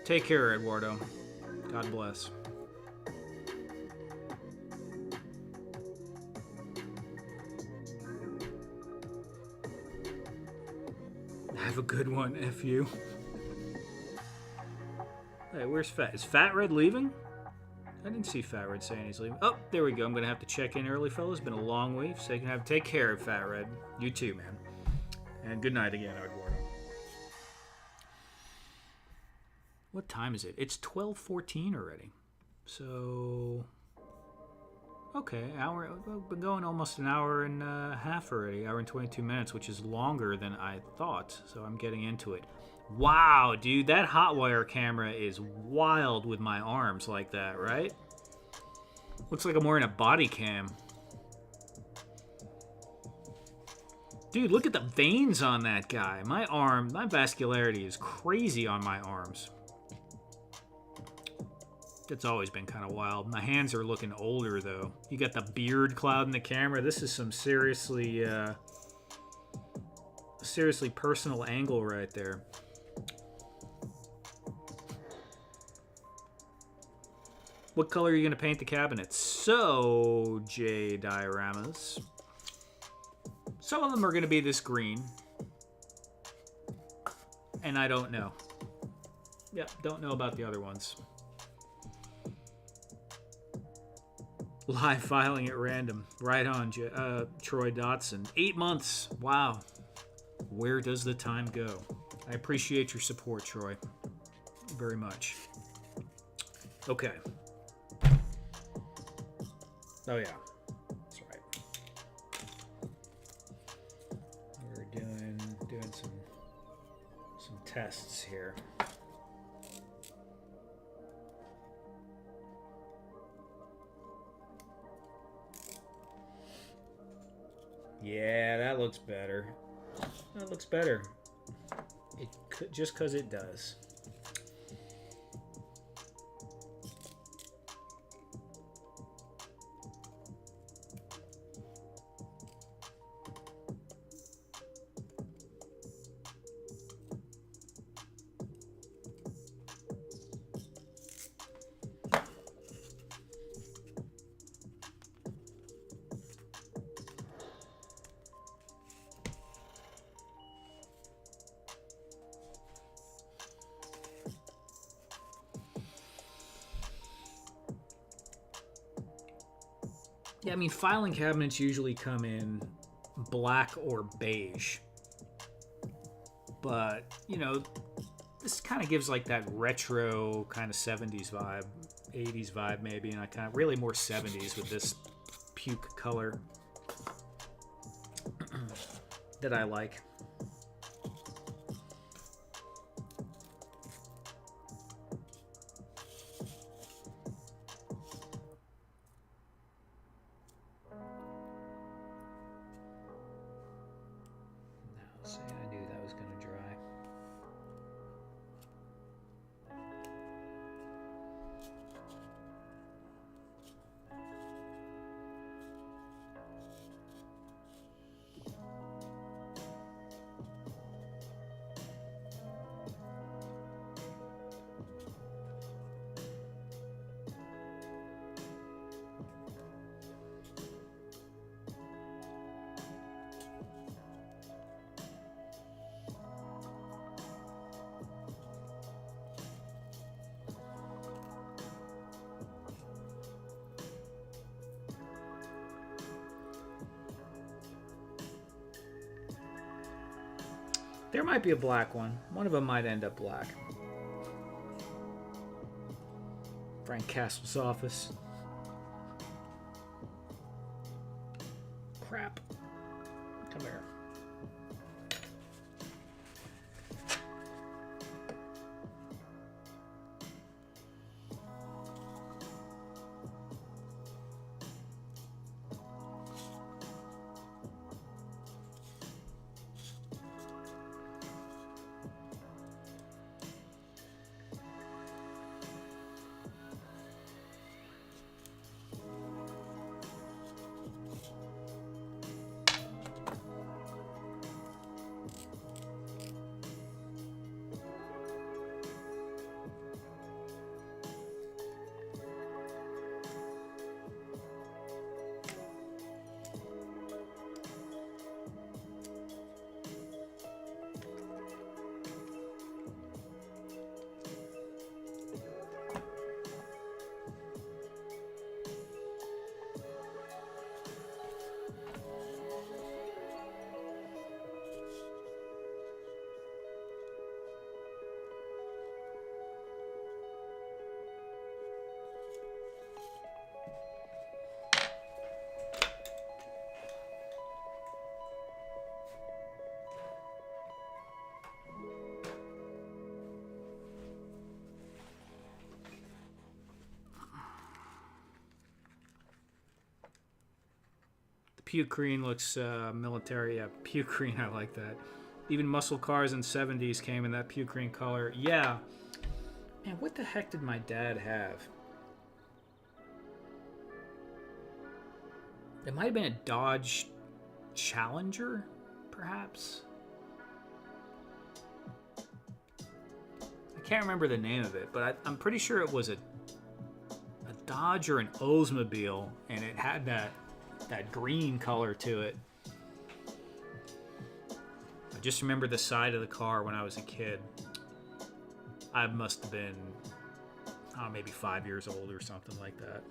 Take care, Eduardo. God bless. Have a good one, F you. Hey, where's Fat? Is Fat Red leaving? I didn't see Fat Red saying he's leaving. Oh, there we go. I'm going to have to check in early, fellas. Been a long week, so you can take care of Fat Red. You too, man. And good night again, Eduardo. What time is it? It's 12:14 already. So, okay, hour. We've been going almost an hour and a half already. Hour and 22 minutes, which is longer than I thought. So I'm getting into it. Wow, dude, that Hotwire camera is wild with my arms like that, right? Looks like I'm wearing a body cam. Dude, look at the veins on that guy. My vascularity is crazy on my arms. That's always been kind of wild. My hands are looking older, though. You got the beard cloud in the camera. This is some seriously personal angle right there. What color are you going to paint the cabinets? So, J dioramas. Some of them are going to be this green. And I don't know. Yep, don't know about the other ones. Live filing at random. Right on, Troy Dotson. 8 months. Wow. Where does the time go? I appreciate your support, Troy. Very much. Okay. Oh, yeah. That's right. We're doing some tests here. Yeah, that looks better. That looks better. It could, just because it does. Yeah, I mean, filing cabinets usually come in black or beige. But, you know, this kind of gives like that retro kind of 70s vibe, 80s vibe maybe, and I kind of really more 70s with this puke color that I like. There might be a black one. One of them might end up black. Frank Castle's office. Crap. Come here. Puke green looks military. Yeah, puke green, I like that. Even muscle cars in 70s came in that puke green color. Yeah. Man, what the heck did my dad have? It might have been a Dodge Challenger, perhaps? I can't remember the name of it, but I'm pretty sure it was a Dodge or an Oldsmobile, and it had that green color to it. I just remember the side of the car when I was a kid. I must have been, maybe 5 years old or something like that.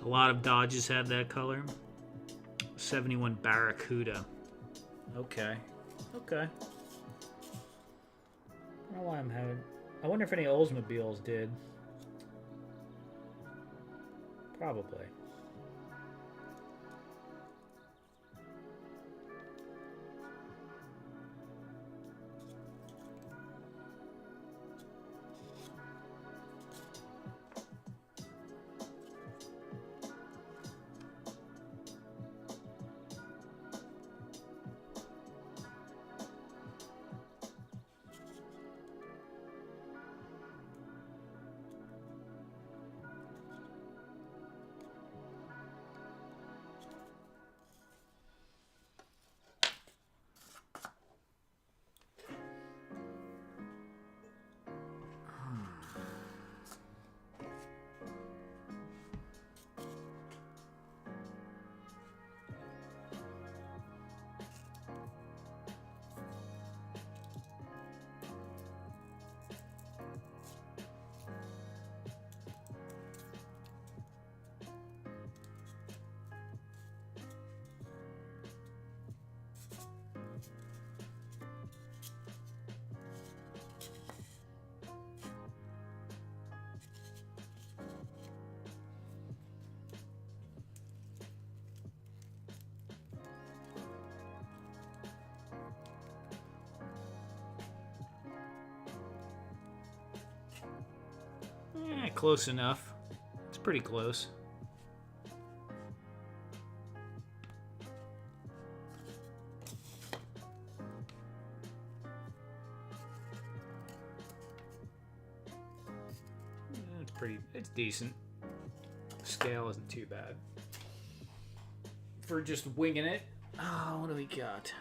A lot of Dodges have that color. 71 Barracuda. Okay. Okay. I don't know why I'm having... I wonder if any Oldsmobiles did. Probably. Close enough. It's pretty close. It's decent. Scale isn't too bad. For just winging it. Oh, what do we got?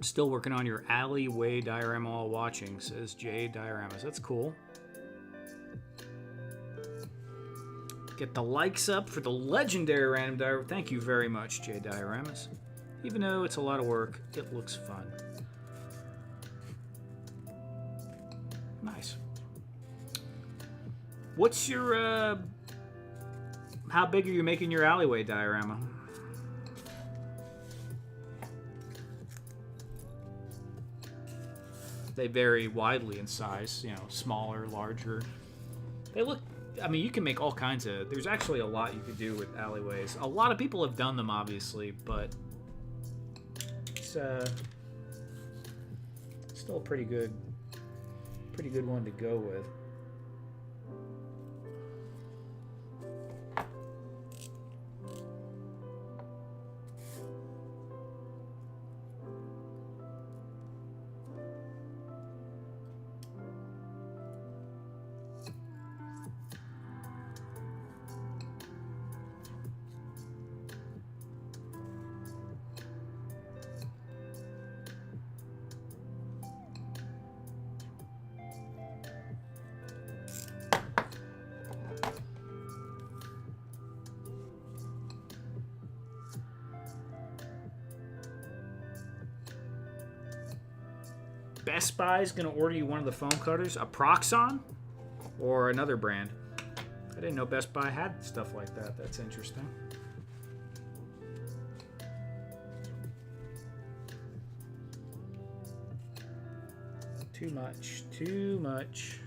Still working on your alleyway diorama while watching, says Jay Dioramas. That's cool. Get the likes up for the legendary random diorama. Thank you very much, Jay Dioramas. Even though it's a lot of work, it looks fun. Nice. What's your, how big are you making your alleyway diorama? They vary widely in size, you know, smaller, larger. They look, I mean, you can make all kinds of, there's actually a lot you could do with alleyways. A lot of people have done them, obviously, but it's still a pretty good one to go with. Best Buy is going to order you one of the foam cutters, a Proxxon, or another brand. I didn't know Best Buy had stuff like that. That's interesting. Too much, too much.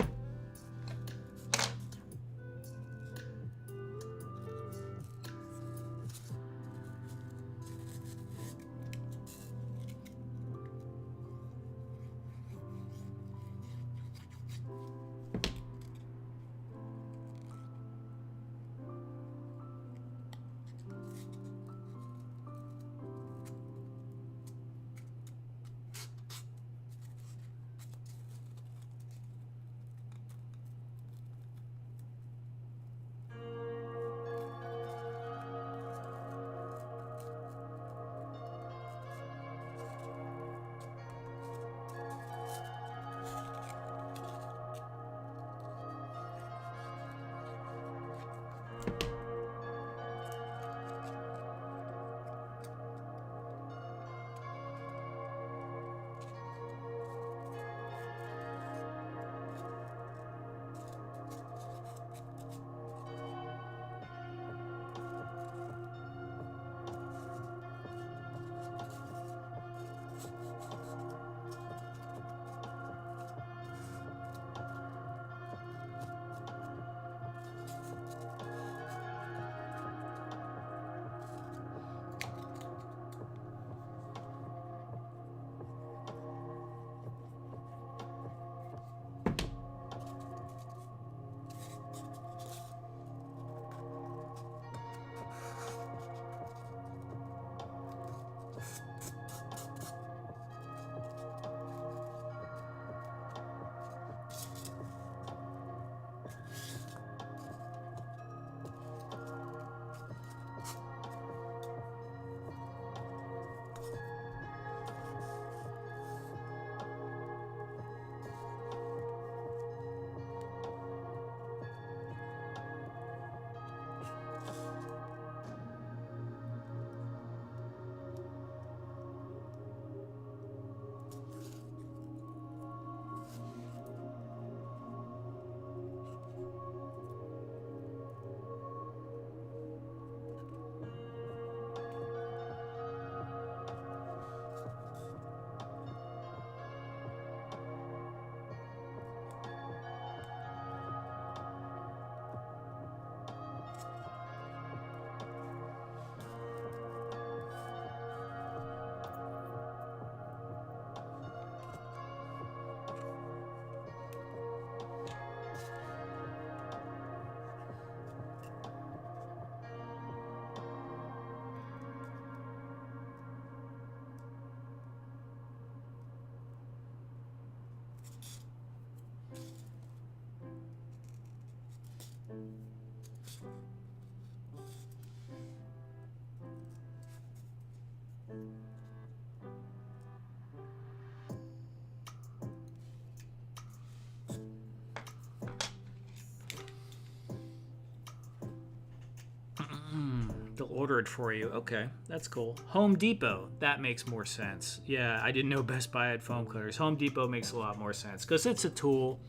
They'll order it for you. Okay, that's cool. Home Depot. That makes more sense. Yeah, I didn't know Best Buy had foam cutters. Home Depot makes a lot more sense because it's a tool.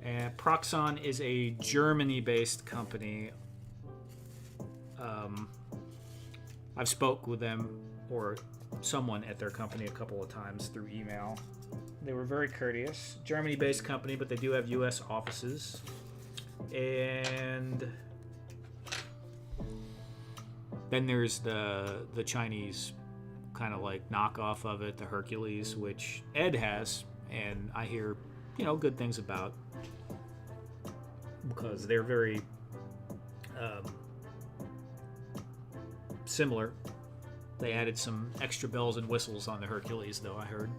And Proxon is a Germany-based company. I've spoke with them or someone at their company a couple of times through email. They were very courteous. Germany-based company, but they do have U.S. offices. And then there's the Chinese kind of like knockoff of it, the Hercules, which Ed has, and I hear, good things about because they're very similar. They added some extra bells and whistles on the Hercules, though, I heard.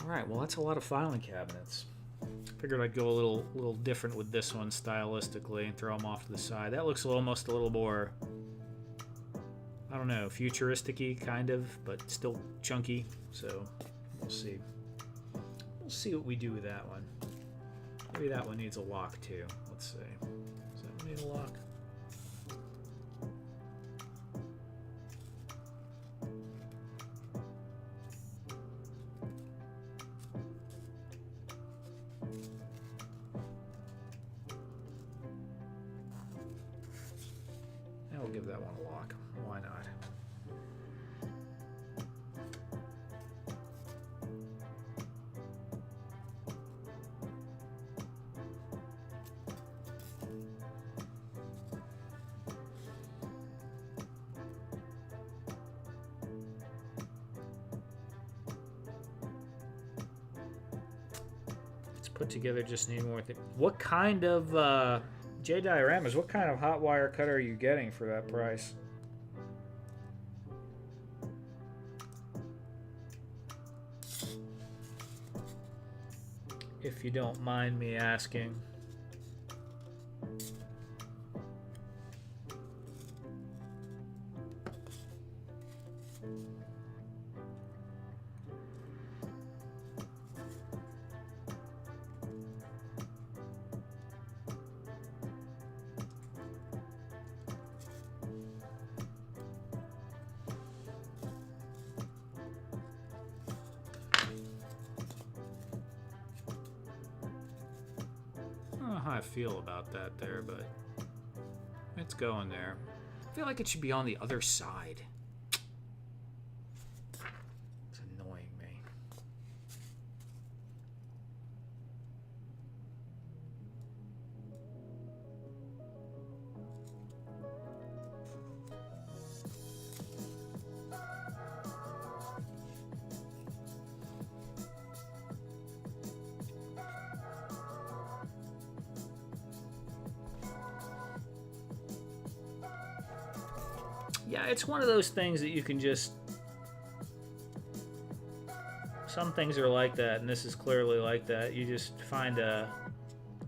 Alright, well that's a lot of filing cabinets. Figured I'd go a little different with this one stylistically and throw them off to the side. That looks almost a little more, I don't know, futuristic-y kind of, but still chunky. So we'll see. We'll see what we do with that one. Maybe that one needs a lock too. Let's see. Does that one need a lock? I'll give that one a lock. Why not? It's put together, just need more things. What kind of J Dioramas, what kind of hot wire cutter are you getting for that price? If you don't mind me asking. How I feel about that there, but it's going there. I feel like it should be on the other side. It's annoying me. Yeah, it's one of those things that you can just... Some things are like that, and this is clearly like that. You just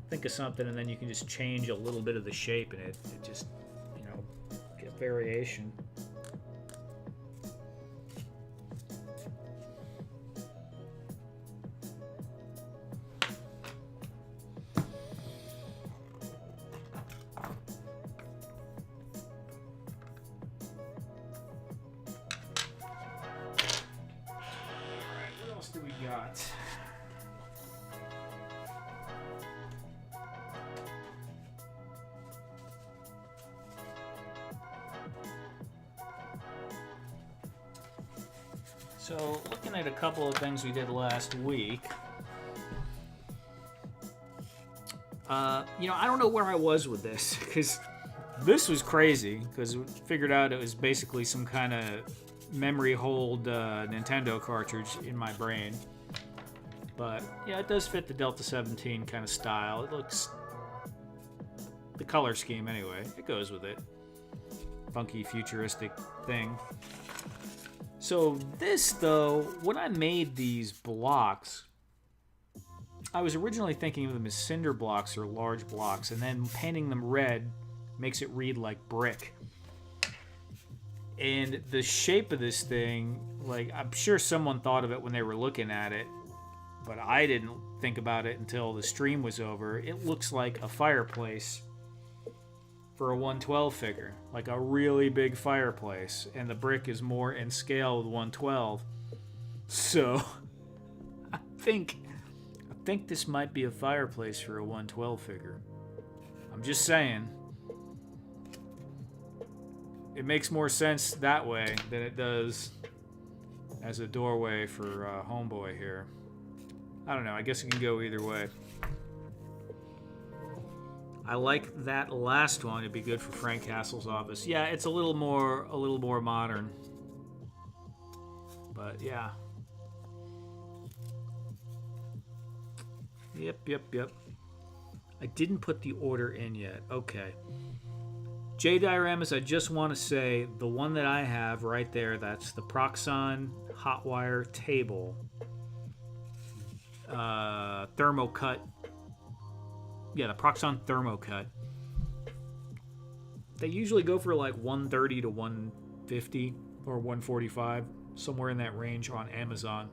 think of something, and then you can just change a little bit of the shape, and it just, get variation. Do we got? So, looking at a couple of things we did last week, I don't know where I was with this, because this was crazy, because we figured out it was basically some kind of memory hold Nintendo cartridge in my brain. But yeah, it does fit the Delta 17 kind of style. It looks, the color scheme anyway, it goes with it. Funky futuristic thing. So this though, when I made these blocks, I was originally thinking of them as cinder blocks or large blocks, and then painting them red makes it read like brick. And the shape of this thing, like, I'm sure someone thought of it when they were looking at it, but I didn't think about it until the stream was over. It looks like a fireplace for a 112 figure, like a really big fireplace, and the brick is more in scale with 112. So I think this might be a fireplace for a 112 figure. I'm just saying. It makes more sense that way than it does as a doorway for Homeboy here. I don't know. I guess it can go either way. I like that last one. It'd be good for Frank Castle's office. Yeah, it's a little more modern. But yeah. Yep. I didn't put the order in yet. Okay. J Dioramas, I just want to say the one that I have right there, that's the Proxxon hot wire table. Thermocut. Yeah, the Proxxon Thermocut. They usually go for like $130 to $150 or $145, somewhere in that range on Amazon.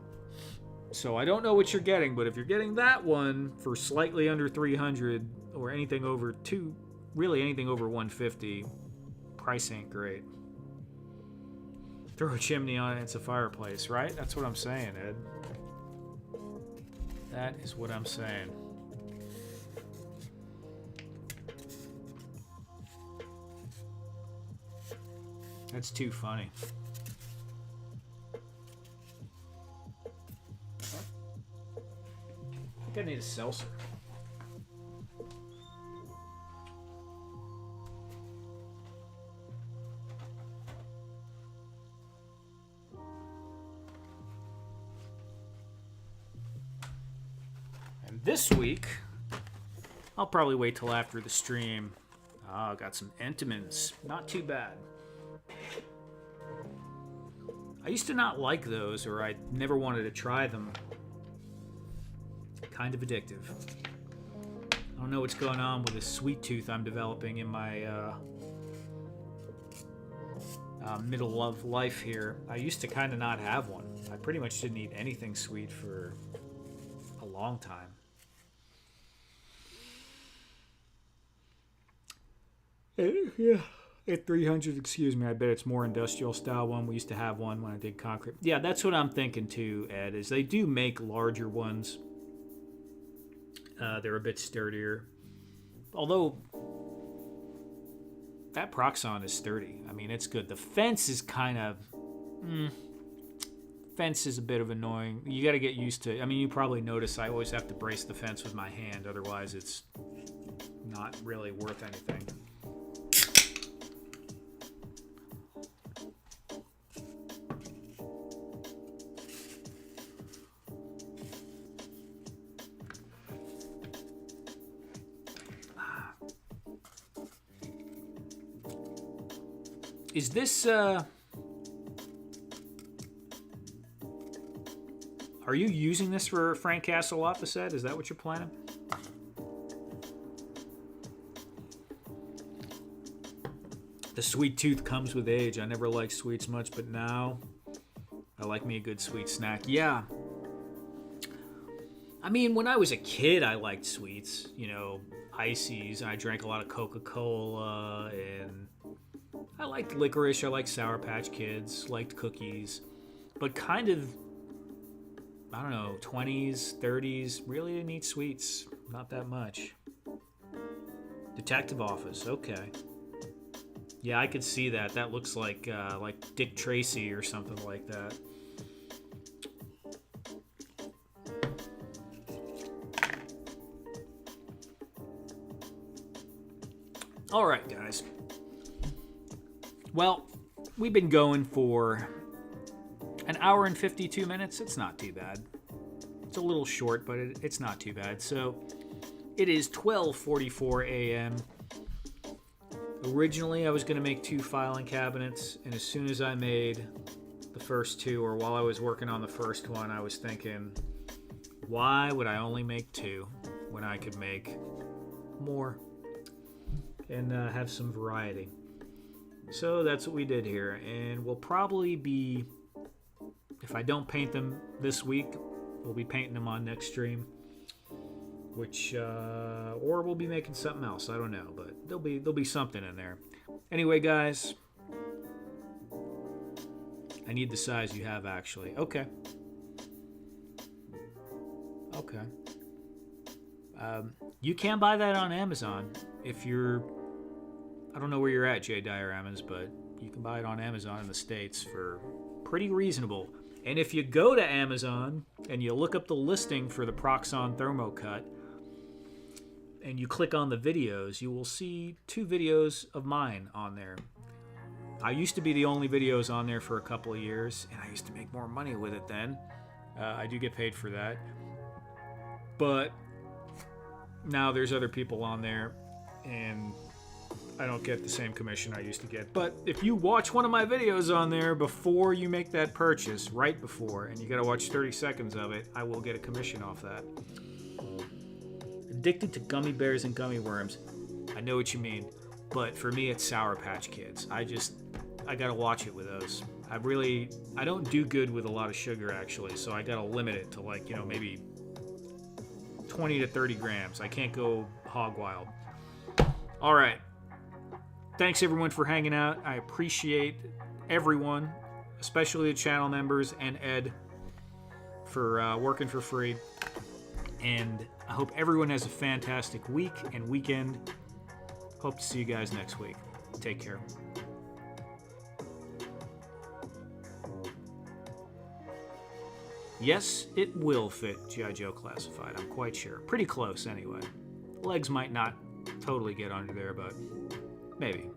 So I don't know what you're getting, but if you're getting that one for slightly under $300 or anything over really anything over $150, price ain't great. Throw a chimney on it, it's a fireplace, right? That's what I'm saying, Ed. That is what I'm saying. That's too funny. I think I need a seltzer. And this week, I'll probably wait till after the stream. Oh, got some Entenmann's. Not too bad. I used to not like those, or I never wanted to try them. Kind of addictive. I don't know what's going on with this sweet tooth I'm developing in my middle of life here. I used to kind of not have one. I pretty much didn't eat anything sweet for a long time. Yeah. At 300, excuse me, I bet it's more industrial style one. We used to have one when I did concrete. Yeah, that's what I'm thinking too, Ed, is they do make larger ones. They're a bit sturdier. Although, that Proxxon is sturdy. I mean, it's good. The fence is kind of... Fence is a bit of annoying. You got to get used to it. I mean, you probably notice I always have to brace the fence with my hand. Otherwise, it's not really worth anything. Is this, are you using this for Frank Castle office set? Is that what you're planning? The sweet tooth comes with age. I never liked sweets much, but now I like me a good sweet snack. Yeah. I mean, when I was a kid, I liked sweets. You know, ices. I drank a lot of Coca-Cola, and I liked licorice. I liked Sour Patch Kids. Liked cookies. But kind of, I don't know, 20s, 30s, really didn't eat sweets. Not that much. Detective Office, okay. Yeah, I could see that. That looks like Dick Tracy or something like that. All right, guys. Well, we've been going for an hour and 52 minutes. It's not too bad. It's a little short, but it's not too bad. So it is 12:44 a.m. Originally, I was going to make 2 filing cabinets, and as soon as I made the first 2, or while I was working on the first one, I was thinking, Why would I only make 2 when I could make more and have some variety? So that's what we did here, and we'll probably be, if I don't paint them this week, we'll be painting them on next stream, which or we'll be making something else. I don't know, but there'll be something in there. Anyway, guys, I need the size you have actually. Okay. You can buy that on Amazon if you're, I don't know where you're at, J Dioramas, but you can buy it on Amazon in the States for pretty reasonable. And if you go to Amazon and you look up the listing for the Proxxon Thermocut and you click on the videos, you will see 2 videos of mine on there. I used to be the only videos on there for a couple of years, and I used to make more money with it then. I do get paid for that. But now there's other people on there, and I don't get the same commission I used to get. But if you watch one of my videos on there before you make that purchase, right before, and you gotta watch 30 seconds of it, I will get a commission off that. Addicted to gummy bears and gummy worms. I know what you mean, but for me it's Sour Patch Kids. I gotta watch it with those. I don't do good with a lot of sugar actually, so I gotta limit it to, like, maybe 20 to 30 grams. I can't go hog wild. All right. Thanks everyone for hanging out. I appreciate everyone, especially the channel members and Ed for working for free. And I hope everyone has a fantastic week and weekend. Hope to see you guys next week. Take care. Yes, it will fit G.I. Joe Classified, I'm quite sure. Pretty close, anyway. Legs might not totally get under there, but maybe.